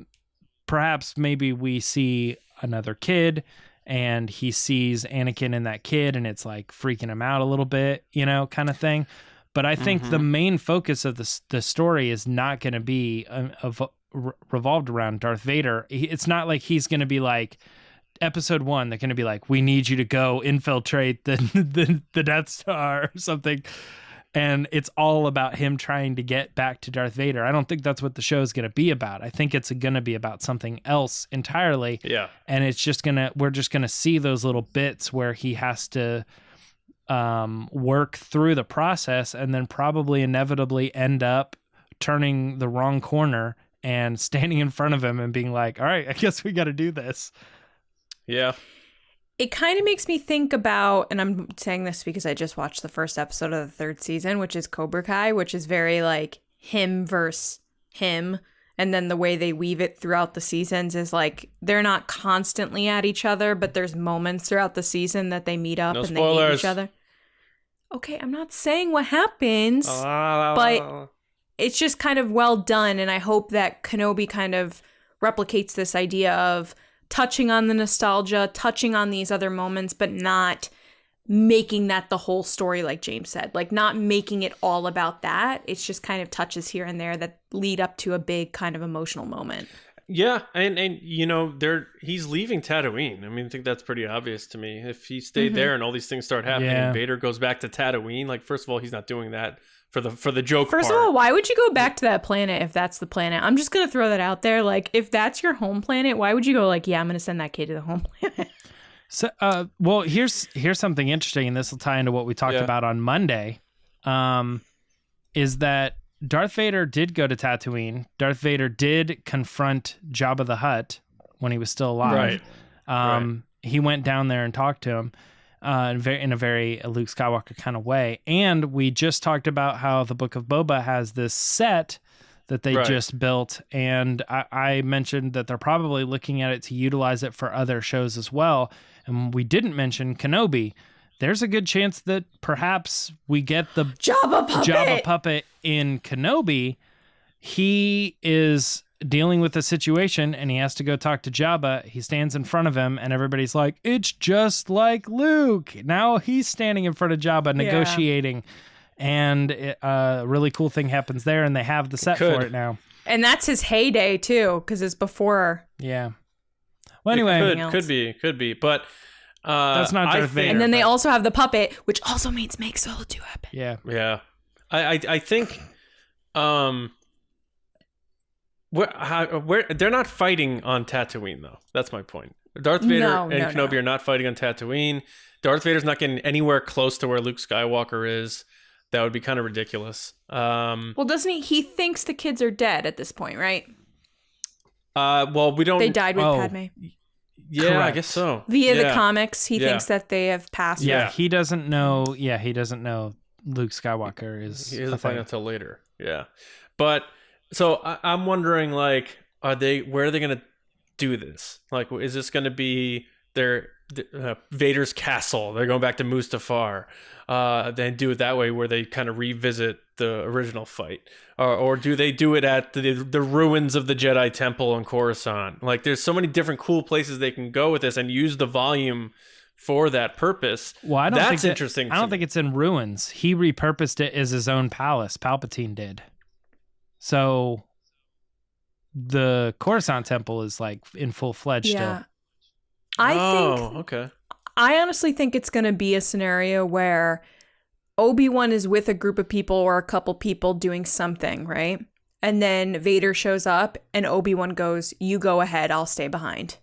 perhaps maybe we see another kid and he sees Anakin in that kid and it's like freaking him out a little bit, you know, kind of thing. But I think the main focus of the story is not going to be revolved around Darth Vader. It's not like he's going to be like, episode 1, they're going to be like, we need you to go infiltrate the Death Star or something. And it's all about him trying to get back to Darth Vader. I don't think that's what the show is going to be about. I think it's going to be about something else entirely. Yeah. And it's just we're just going to see those little bits where he has to work through the process and then probably inevitably end up turning the wrong corner and standing in front of him and being like, all right, I guess we got to do this. Yeah. It kind of makes me think about, and I'm saying this because I just watched the first episode of the 3rd season, which is Cobra Kai, which is very like him versus him. And then the way they weave it throughout the seasons is like they're not constantly at each other, but there's moments throughout the season that they meet up and they hate each other. Okay, I'm not saying what happens, but it's just kind of well done. And I hope that Kenobi kind of replicates this idea of touching on the nostalgia, touching on these other moments, but not making that the whole story, like James said, like not making it all about that. It's just kind of touches here and there that lead up to a big kind of emotional moment. Yeah, and you know, he's leaving Tatooine. I mean, I think that's pretty obvious to me. If he stayed there and all these things start happening, and Vader goes back to Tatooine, like first of all, he's not doing that for the joke First part. of all, why would you go back to that planet if that's the planet? I'm just gonna throw that out there. Like, if that's your home planet, why would you go like, yeah, I'm gonna send that kid to the home planet? So, well, here's something interesting, and this will tie into what we talked about on Monday. Is that Darth Vader did go to Tatooine. Darth Vader did confront Jabba the Hutt when he was still alive. Right. He went down there and talked to him in a very Luke Skywalker kind of way. And we just talked about how the Book of Boba has this set that they just built. And I mentioned that they're probably looking at it to utilize it for other shows as well. And we didn't mention Kenobi. There's a good chance that perhaps we get the Jabba puppet in Kenobi, he is dealing with the situation and he has to go talk to Jabba. He stands in front of him and everybody's like, it's just like Luke. Now he's standing in front of Jabba negotiating. And a really cool thing happens there, and they have the set for it now. And that's his heyday, too, because it's before. Yeah. Well, anyway. Could be. But that's not Darth Vader. And then they also have the puppet, which also means make Solo 2 happen. Yeah. Yeah. I think where they're not fighting on Tatooine, though. That's my point. Darth Vader and Kenobi are not fighting on Tatooine. Darth Vader's not getting anywhere close to where Luke Skywalker is. That would be kind of ridiculous. Well, doesn't he? He thinks the kids are dead at this point, right? Well, we don't. They died with Padme. Yeah, correct. I guess so. Via the comics, he thinks that they have passed. Yeah, he doesn't know. Yeah, he doesn't know Luke Skywalker is. He doesn't find out until later. Yeah, but so I'm wondering, like, where are they going to do this? Like, is this going to be Vader's castle? They're going back to Mustafar. Then do it that way where they kind of revisit the original fight, or do they do it at the ruins of the Jedi Temple in Coruscant? Like, there's so many different cool places they can go with this and use the volume for that purpose. Well, that's interesting. I don't think it's in ruins. He repurposed it as his own palace. Palpatine did. So the Coruscant Temple is like in full fledged still. I honestly think it's going to be a scenario where Obi-Wan is with a group of people or a couple people doing something, right? And then Vader shows up and Obi-Wan goes, you go ahead, I'll stay behind.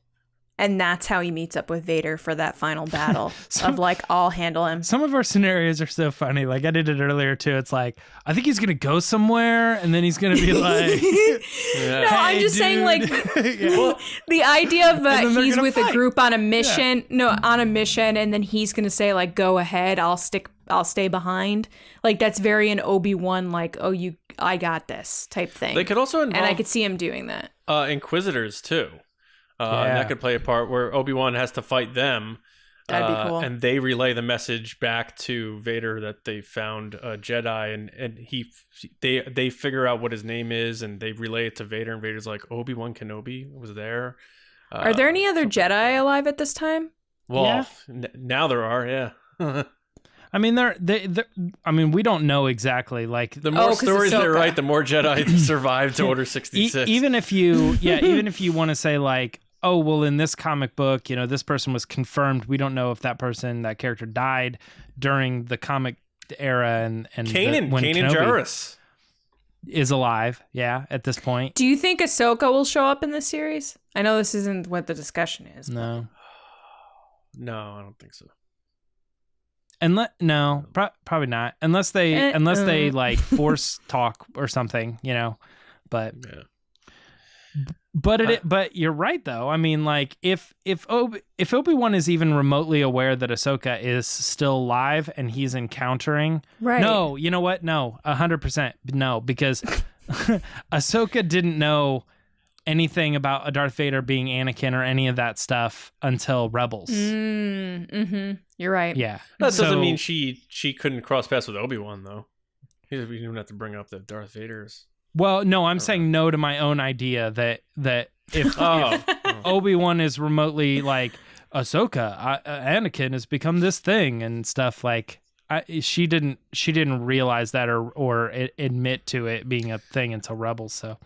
And that's how he meets up with Vader for that final battle of like, I'll handle him. Some of our scenarios are so funny. Like I did it earlier too. It's like, I think he's going to go somewhere and then he's going to be like, no, I'm just saying like the idea of he's with a group on a mission, on a mission. And then he's going to say like, go ahead, I'll stay behind. Like that's very an Obi-Wan, like, oh, I got this type thing. They could also involve, and I could see him doing that. Inquisitors too. And that could play a part where Obi-Wan has to fight them. That'd be cool. And they relay the message back to Vader that they found a Jedi, and they figure out what his name is, and they relay it to Vader, and Vader's like, Obi-Wan Kenobi was there. Are there any other Jedi alive at this time? Well, now there are, yeah. I mean, I mean, we don't know exactly. Like the more stories they write, the more Jedi survive to Order 66. Even if you want to say like, oh, well, in this comic book, this person was confirmed. We don't know if that character died during the comic era, and Kanan Jarrus is alive. Yeah, at this point. Do you think Ahsoka will show up in this series? I know this isn't what the discussion is. No, I don't think so. Probably not. Unless they like force talk or something, But but you're right though. I mean, like if Obi-Wan is even remotely aware that Ahsoka is still alive and he's encountering, right? No, you know what? No, 100% no, because Ahsoka didn't know anything about a Darth Vader being Anakin or any of that stuff until Rebels. You're right. Yeah. That doesn't mean she couldn't cross paths with Obi-Wan, though. We don't have to bring up the Darth Vaders. Well, no, I'm saying no to my own idea that if Obi-Wan is remotely like, Ahsoka, Anakin has become this thing and stuff, like, she didn't realize that or admit to it being a thing until Rebels, so...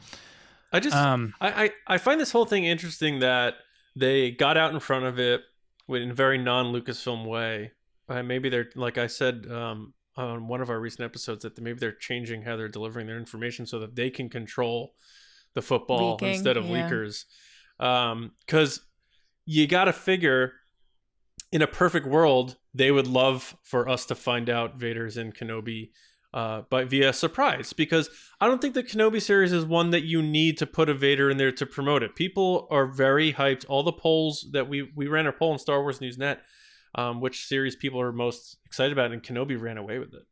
I find this whole thing interesting that they got out in front of it in a very non-Lucasfilm way. Maybe they're, like I said on one of our recent episodes, that maybe they're changing how they're delivering their information so that they can control the football instead of leakers. Because you got to figure, in a perfect world, they would love for us to find out Vader's in Kenobi but via surprise, because I don't think the Kenobi series is one that you need to put a Vader in there to promote it. People are very hyped. All the polls that we ran a poll on Star Wars News Net, which series people are most excited about, and Kenobi ran away with it.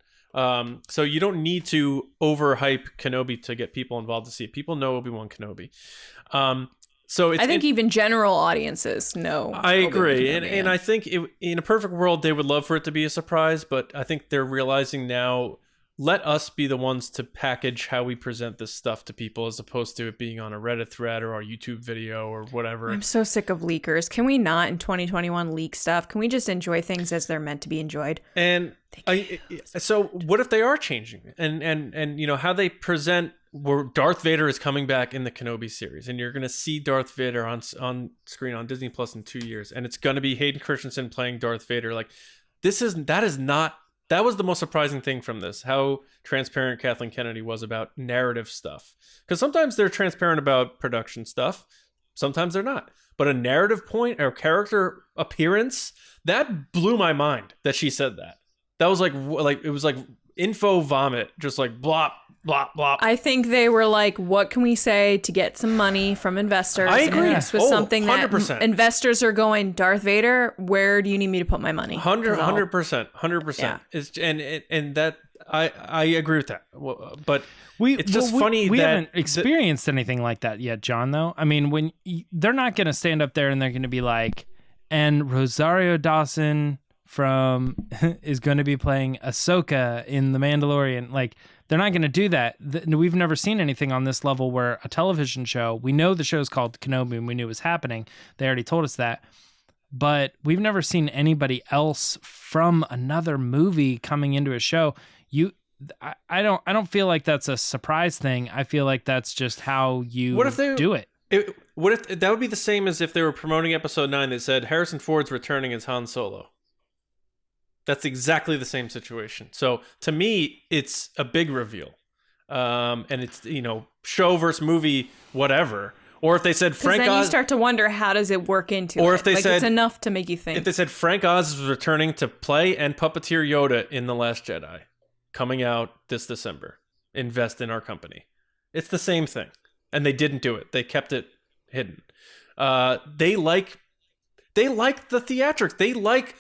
So you don't need to overhype Kenobi to get people involved to see it. People know Obi-Wan Kenobi. So I think even general audiences know. I agree. And I think in a perfect world, they would love for it to be a surprise, but I think they're realizing now let us be the ones to package how we present this stuff to people, as opposed to it being on a Reddit thread or a YouTube video or whatever. I'm so sick of leakers. Can we not in 2021 leak stuff? Can we just enjoy things as they're meant to be enjoyed? And so what if they are changing and you know how they present where Darth Vader is coming back in the Kenobi series, and you're going to see Darth Vader on screen on Disney Plus in 2 years, and it's going to be Hayden Christensen playing Darth Vader. Like, that was the most surprising thing from this, how transparent Kathleen Kennedy was about narrative stuff. Because sometimes they're transparent about production stuff, sometimes they're not. But a narrative point or character appearance, that blew my mind that she said that. That was like it was like info vomit, just like blop, blop, blop. I think they were like, what can we say to get some money from investors? I agree. And this was something 100%. that investors are going, Darth Vader, where do you need me to put my money? 100%. Yeah. It's and that I agree with that. But it's just we, funny we that haven't experienced anything like that yet, John, though. I mean, when they're not going to stand up there and they're going to be like, and Rosario Dawson is going to be playing Ahsoka in The Mandalorian. Like, they're not going to do that. We've never seen anything on this level where a television show, we know the show's called Kenobi and we knew it was happening. They already told us that. But we've never seen anybody else from another movie coming into a show. I don't feel like that's a surprise thing. I feel like that's just how you do it. What if that would be the same as if they were promoting Episode 9 that said Harrison Ford's returning as Han Solo? That's exactly the same situation. So to me, it's a big reveal. And it's, you know, show versus movie, whatever. Or if they said Frank Oz... then you start to wonder, how does it work into or it? If they said, it's enough to make you think. If they said Frank Oz is returning to play and puppeteer Yoda in The Last Jedi, coming out this December, invest in our company. It's the same thing. And they didn't do it. They kept it hidden. They like the theatrics. They like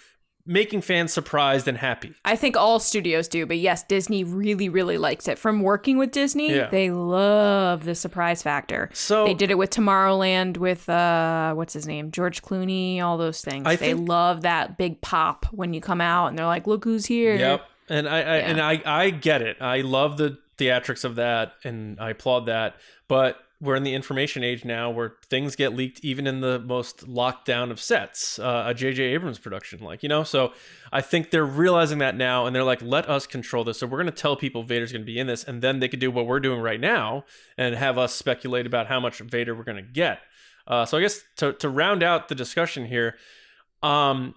making fans surprised and happy. I think all studios do, but yes, Disney really, really likes it. From working with Disney, they love the surprise factor. So they did it with Tomorrowland with what's his name, George Clooney, all those things. They love that big pop when you come out and they're like, "Look who's here!" Yep, and I get it. I love the theatrics of that, and I applaud that. But we're in the information age now where things get leaked even in the most locked down of sets, a J.J. Abrams production, like, you know? So I think they're realizing that now, and they're like, let us control this. So we're going to tell people Vader's going to be in this, and then they could do what we're doing right now and have us speculate about how much Vader we're going to get. So I guess to round out the discussion here, I'm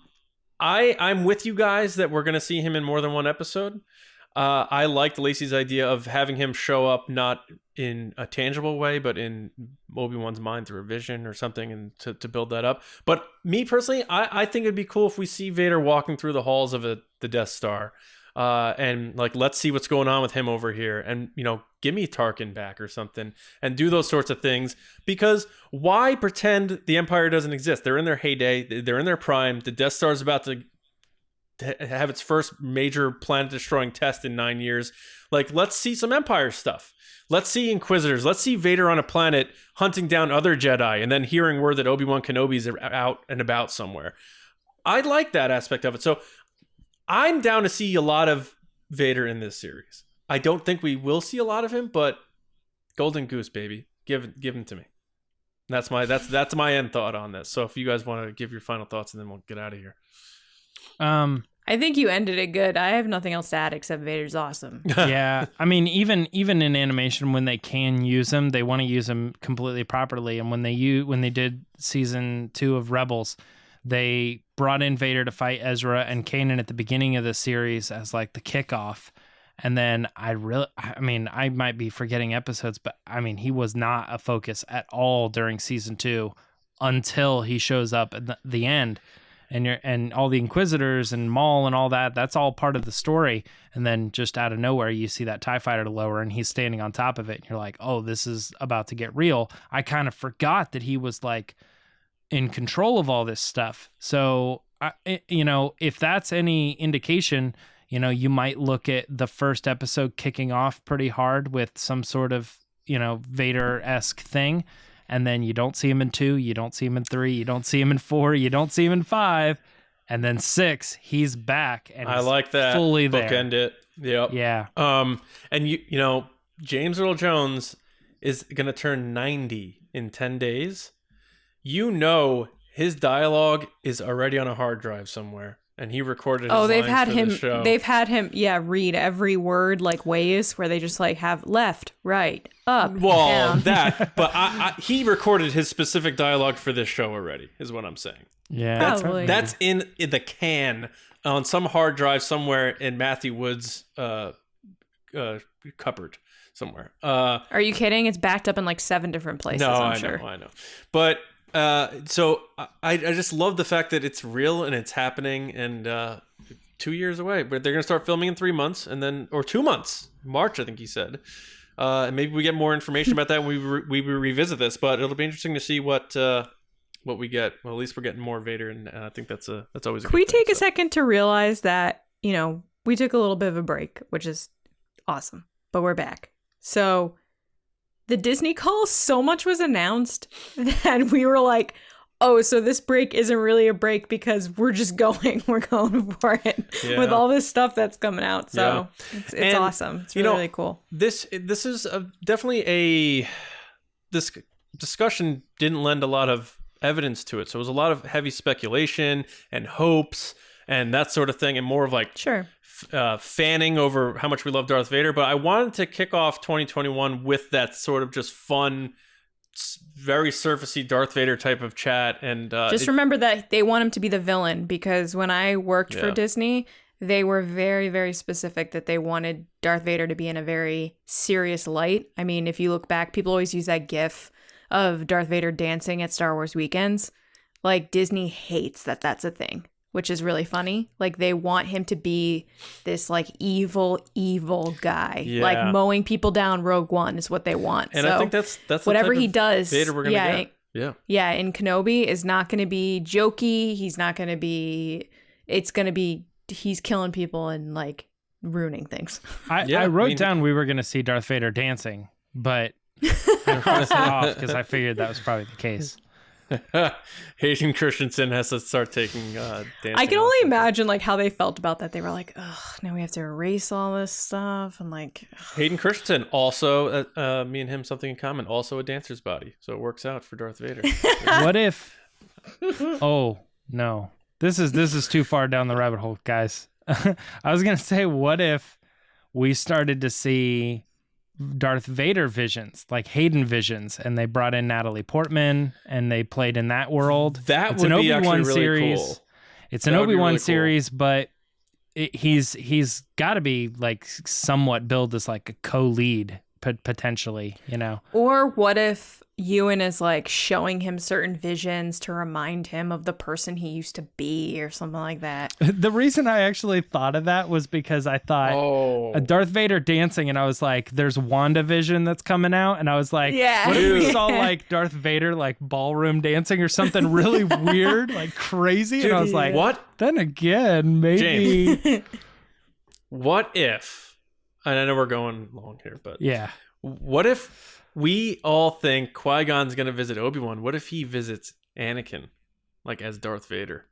with you guys that we're going to see him in more than one episode. I liked Lacey's idea of having him show up not in a tangible way, but in Obi-Wan's mind through a vision or something, and to build that up. But me personally, I think it'd be cool if we see Vader walking through the halls of the Death Star, and like, let's see what's going on with him over here, and, you know, give me Tarkin back or something, and do those sorts of things. Because why pretend the Empire doesn't exist? They're in their heyday, they're in their prime. The Death Star is about to have its first major planet-destroying test in 9 years. Like, let's see some Empire stuff. Let's see Inquisitors. Let's see Vader on a planet hunting down other Jedi and then hearing word that Obi-Wan Kenobi is out and about somewhere. I like that aspect of it. So I'm down to see a lot of Vader in this series. I don't think we will see a lot of him, but Golden Goose, baby. Give him to me. That's my end thought on this. So if you guys want to give your final thoughts, and then we'll get out of here. I think you ended it good. I have nothing else to add except Vader's awesome. Yeah, I mean, even in animation, when they can use him, they want to use him completely properly. And when they did season 2 of Rebels, they brought in Vader to fight Ezra and Kanan at the beginning of the series as like the kickoff. And then I might be forgetting episodes, but I mean, he was not a focus at all during season 2 until he shows up at the end. And all the Inquisitors and Maul and all that's all part of the story. And then just out of nowhere, you see that TIE fighter lower and he's standing on top of it. And you're like, oh, this is about to get real. I kind of forgot that he was like in control of all this stuff. So, if that's any indication, you might look at the first episode kicking off pretty hard with some sort of, Vader-esque thing. And then you don't see him in 2, you don't see him in 3, you don't see him in 4, you don't see him in 5. And then 6, he's back, and I he's like that. fully there. Bookend it. Yep. Yeah. And you know, James Earl Jones is gonna turn 90 in 10 days. You know, his dialogue is already on a hard drive somewhere, and he recorded. His they've lines had for him. the show. They've had him. Yeah, read every word like ways where they just like have left, right, up, down. But he recorded his specific dialogue for this show already. Is what I'm saying. Yeah. Probably. That's in the can on some hard drive somewhere in Matthew Wood's cupboard somewhere. Are you kidding? It's backed up in like 7 different places. No, I'm I sure. know, I know. But so I just love the fact that it's real and it's happening, and 2 years away. But they're gonna start filming in 3 months, and then 2 months, March, I think he said. And maybe we get more information about that when we revisit this. But it'll be interesting to see what we get. Well, at least we're getting more Vader, and I think that's always. Can we take a second to realize that, you know, we took a little bit of a break, which is awesome, but we're back. So the Disney call, so much was announced that we were like, oh, so this break isn't really a break because we're just going. We're going for it with all this stuff that's coming out. So it's awesome. It's really cool. This is definitely this discussion didn't lend a lot of evidence to it. So it was a lot of heavy speculation and hopes and that sort of thing, and more of like fanning over how much we love Darth Vader. But I wanted to kick off 2021 with that sort of just fun, very surfacey Darth Vader type of chat. And just remember that they want him to be the villain, because when I worked for Disney, they were very, very specific that they wanted Darth Vader to be in a very serious light. I mean, if you look back, people always use that gif of Darth Vader dancing at Star Wars weekends. Like, Disney hates that that's a thing, which is really funny. Like, they want him to be this like evil guy, like mowing people down. Rogue One is what they want. And so I think that's whatever he does. Vader we're gonna get. Yeah. And Kenobi is not going to be jokey. He's not going to be. It's going to be. He's killing people and like ruining things. I wrote down we were going to see Darth Vader dancing, but I crossed it off because I figured that was probably the case. Hayden Christensen has to start taking dancing. I can only imagine like how they felt about that. They were like, "Ugh, now we have to erase all this stuff," and like Hayden Christensen also, me and him something in common. Also a dancer's body, so it works out for Darth Vader. What if? Oh no, this is too far down the rabbit hole, guys. I was gonna say, what if we started to see Darth Vader visions, like Hayden visions, and they brought in Natalie Portman and they played in that world. It's an Obi-Wan series. Cool. It's an Obi-Wan series, but he's got to be like somewhat billed as like a co-lead potentially, you know. Or what if Ewan is like showing him certain visions to remind him of the person he used to be or something like that. The reason I actually thought of that was because I thought a Darth Vader dancing, and I was like, there's WandaVision that's coming out, and I was like, what if we saw like Darth Vader like ballroom dancing or something really weird, like crazy? Dude, and I was like, what? Then again, maybe. James, what if, and I know we're going long here, but what if we all think Qui Gon's going to visit Obi-Wan? What if he visits Anakin, like as Darth Vader?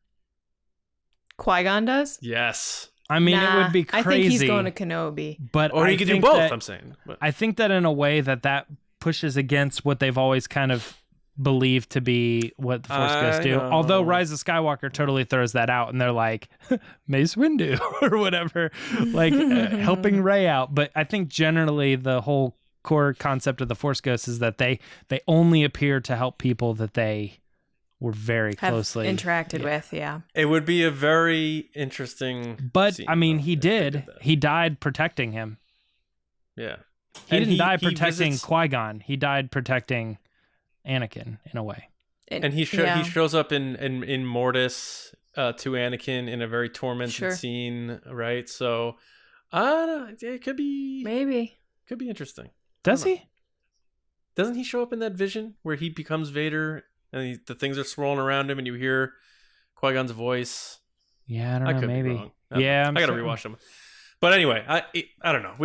Qui Gon does? Yes. I mean, it would be crazy. I think he's going to Kenobi. But or he could do both. I'm saying. But I think that in a way that pushes against what they've always kind of believed to be what the Force Ghosts do. Although Rise of Skywalker totally throws that out, and they're like Mace Windu or whatever, like helping Rey out. But I think generally the whole core concept of the Force Ghosts is that they only appear to help people that they were very closely interacted with. It would be a very interesting scene, I mean, he died protecting him. Yeah. He didn't die protecting Qui-Gon. He died protecting Anakin in a way. And he shows up in Mortis to Anakin in a very tormented scene, right? So it could be interesting. Does he? Doesn't he show up in that vision where he becomes Vader and the things are swirling around him and you hear Qui-Gon's voice? Yeah, I don't know. Maybe. I got to rewatch them. But anyway, I don't know.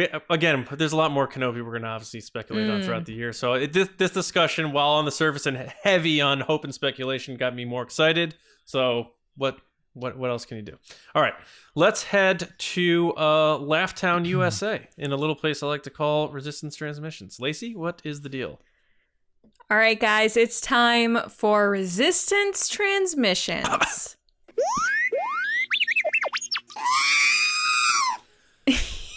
There's a lot more Kenobi we're going to obviously speculate on throughout the year. So this discussion, while on the surface and heavy on hope and speculation, got me more excited. So what What else can you do? All right, let's head to Laughtown, USA, in a little place I like to call Resistance Transmissions. Lacey, what is the deal? All right, guys, it's time for Resistance Transmissions.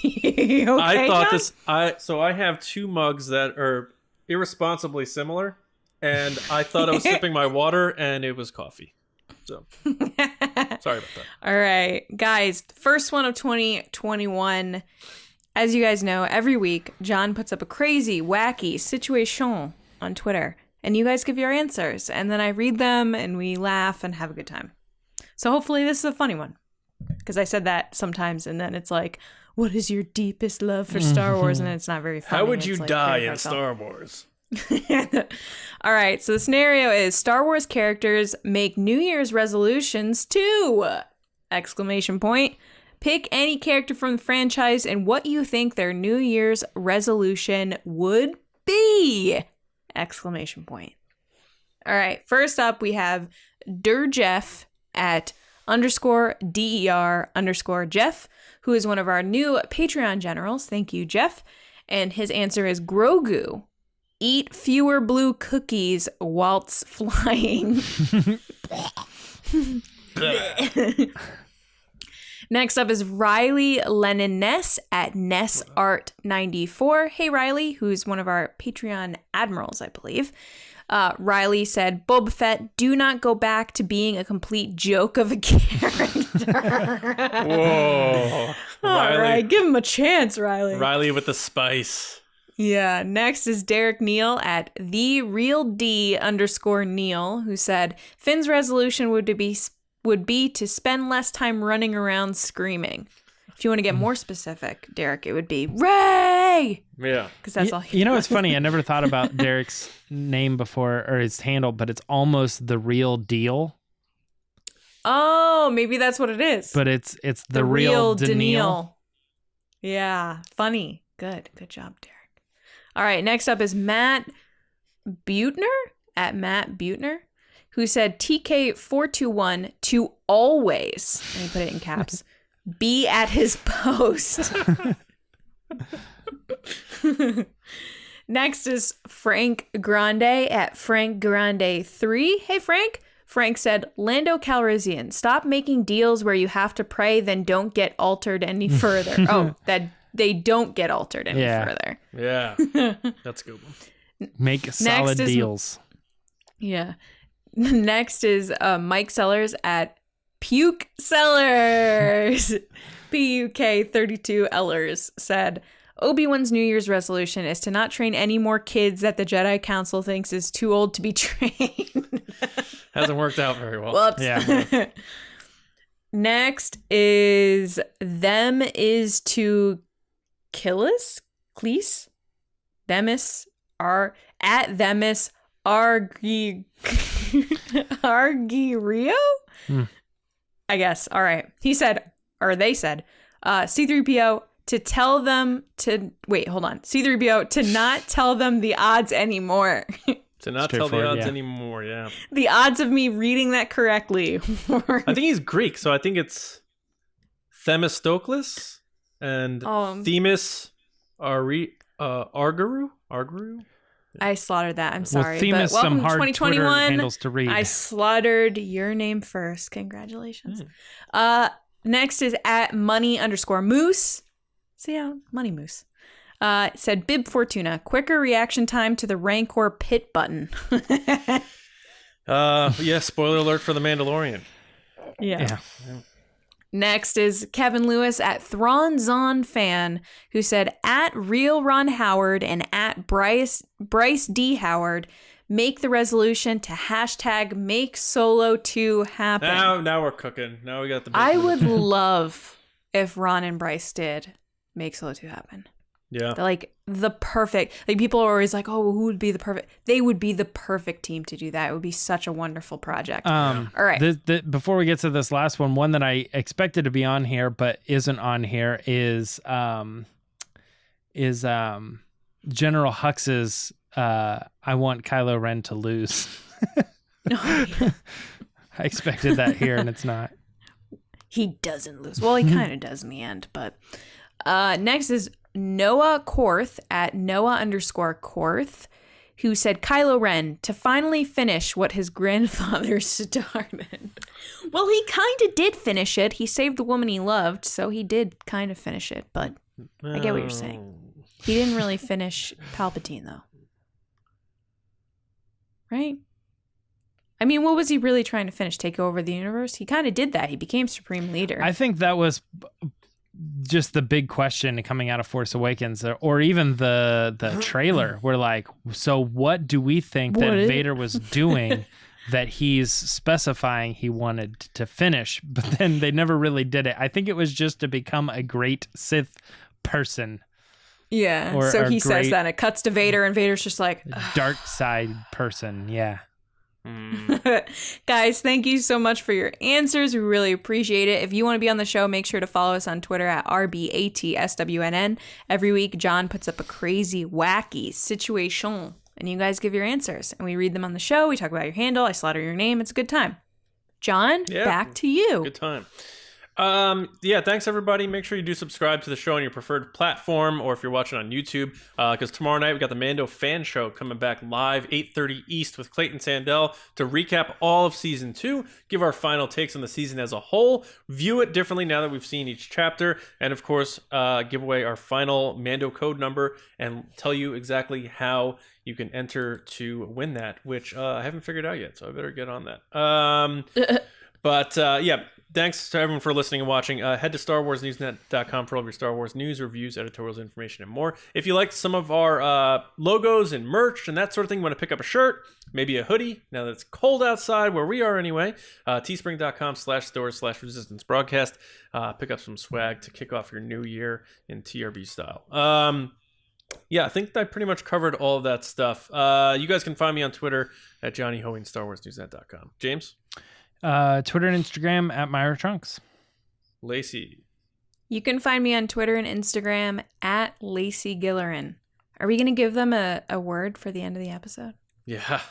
Okay, I thought John? I have two mugs that are irresponsibly similar, and I thought I was sipping my water, and it was coffee. So, sorry about that. All right, guys, first one of 2021. As you guys know, every week, John puts up a crazy, wacky situation on Twitter, and you guys give your answers, and then I read them, and we laugh and have a good time. So hopefully this is a funny one, because I said that sometimes, and then it's like, what is your deepest love for Star Wars? And it's not very funny. How would you It's like die very in heartfelt. Star Wars? All right, so the scenario is Star Wars characters make New Year's resolutions too! Exclamation point. Pick any character from the franchise and what you think their New Year's resolution would be! Exclamation point. All right, first up we have Durjeff at _DER_Jeff, who is one of our new Patreon generals. Thank you, Jeff. And his answer is Grogu. Eat fewer blue cookies whilst flying. Next up is Riley Lennon Ness at NessArt94. Hey, Riley, who's one of our Patreon admirals, I believe. Riley said, Boba Fett, do not go back to being a complete joke of a character. Whoa. All right, give him a chance, Riley. Riley with the spice. Yeah, next is Derek Neal at _Neal, who said, Finn's resolution would be to spend less time running around screaming. If you want to get more specific, Derek, it would be Ray! Yeah. Because that's all he You know, it's funny. I never thought about Derek's name before, or his handle, but it's almost the real deal. Oh, maybe that's what it is. But it's the real Daniil. Yeah, funny. Good job, Derek. All right, next up is Matt Butner at Matt Butner, who said TK421 to always, and he put it in caps, be at his post. Next is Frank Grande at Frank Grande 3. Hey, Frank. Frank said, Lando Calrissian, stop making deals where you have to pray, then don't get altered any further. Oh, that they don't get altered any further. Yeah. That's a good one. Make solid deals. Yeah. Next is Mike Sellers at Puke Sellers. PUK32 Ellers said, Obi-Wan's New Year's resolution is to not train any more kids that the Jedi Council thinks is too old to be trained. Hasn't worked out very well. Whoops. Yeah. Next is them is to Killis? Cleese? Themis are at Themis Argirio? I guess. All right. He said, or they said, C-3PO to tell them to wait, hold on. C-3PO to not tell them the odds anymore. To not tell the odds anymore, yeah. The odds of me reading that correctly. I think he's Greek, so I think it's Themistocles and Themis Arguru? I slaughtered that. I'm sorry. Well, but welcome some hard to 2021. Twitter handles to read. I slaughtered your name first. Congratulations. Next is at money_moose. See how Money Moose. It said Bib Fortuna, quicker reaction time to the Rancor pit button. Yeah, spoiler alert for The Mandalorian. Yeah. Next is Kevin Lewis at Thronzon Fan, who said at Real Ron Howard and at Bryce D. Howard, make the resolution to hashtag make Solo 2 happen. Now we're cooking. Now we got the big I one. would love if Ron and Bryce did make Solo 2 happen. Yeah. They're like the perfect, like people are always like, oh, who would be the perfect? They would be the perfect team to do that. It would be such a wonderful project. All right. Before we get to this last one that I expected to be on here but isn't on here is General Hux's I want Kylo Ren to lose. I expected that here and it's not. He doesn't lose. Well, he kind of does in the end, but next is Noah Korth at Noah_Korth, who said Kylo Ren to finally finish what his grandfather started. Well, he kind of did finish it. He saved the woman he loved, so he did kind of finish it, but I get what you're saying. He didn't really finish Palpatine, though. Right? I mean, what was he really trying to finish? Take over the universe? He kind of did that. He became Supreme Leader. I think that was just the big question coming out of Force Awakens, or even the trailer. We're like, so what do we think that Vader was doing that he's specifying he wanted to finish? But then they never really did it. I think it was just to become a great Sith person. Yeah, or so he says that. It cuts to Vader, and Vader's just like... dark side person, yeah. Guys, thank you so much for your answers. We really appreciate it. If you want to be on the show, make sure to follow us on Twitter at RBATSWNN. Every week, John puts up a crazy, wacky situation, and you guys give your answers, and we read them on the show. We talk about your handle. I slaughter your name. It's a good time. John, back to you. Good time. Yeah, thanks everybody. Make sure you do subscribe to the show on your preferred platform, or if you're watching on YouTube, because tomorrow night we got the Mando fan show coming back live 8:30 East with Clayton Sandell to recap all of season 2, give our final takes on the season as a whole, view it differently now that we've seen each chapter, and of course give away our final Mando code number and tell you exactly how you can enter to win that, which I haven't figured out yet, so I better get on that. But yeah, thanks to everyone for listening and watching. Head to StarWarsNewsNet.com for all of your Star Wars news, reviews, editorials, information, and more. If you like some of our logos and merch and that sort of thing, you want to pick up a shirt, maybe a hoodie, now that it's cold outside, where we are anyway, teespring.com/stores/resistance broadcast. Pick up some swag to kick off your new year in TRB style. Yeah, I think I pretty much covered all of that stuff. You guys can find me on Twitter at JohnnyHoey, StarWarsNewsNet.com. James? Twitter and Instagram at Myra Trunks. Lacey? You can find me on Twitter and Instagram at Lacey Gillerin. Are we going to give them a word for the end of the episode? Yeah.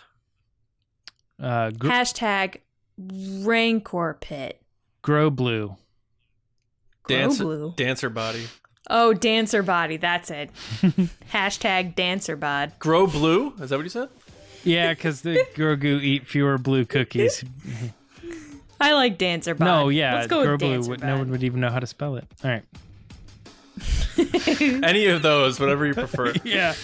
Hashtag Rancor Pit. Grow Blue. Dancer body. Oh, dancer body. That's it. Hashtag dancer bod. Grow blue? Is that what you said? Yeah, because the Grogu eat fewer blue cookies. I like dancer bod. No, yeah. Let's go Grow with Blue. dancer bod. No one would even know how to spell it. All right. Any of those, whatever you prefer. Yeah.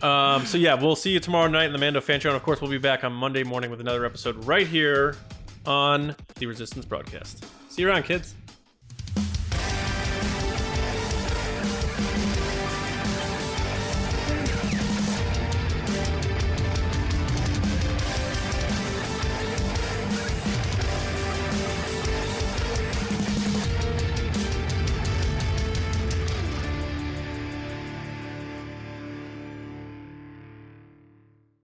So yeah, we'll see you tomorrow night in the Mando Fan Show. And of course, we'll be back on Monday morning with another episode right here on the Resistance broadcast. See you around, kids.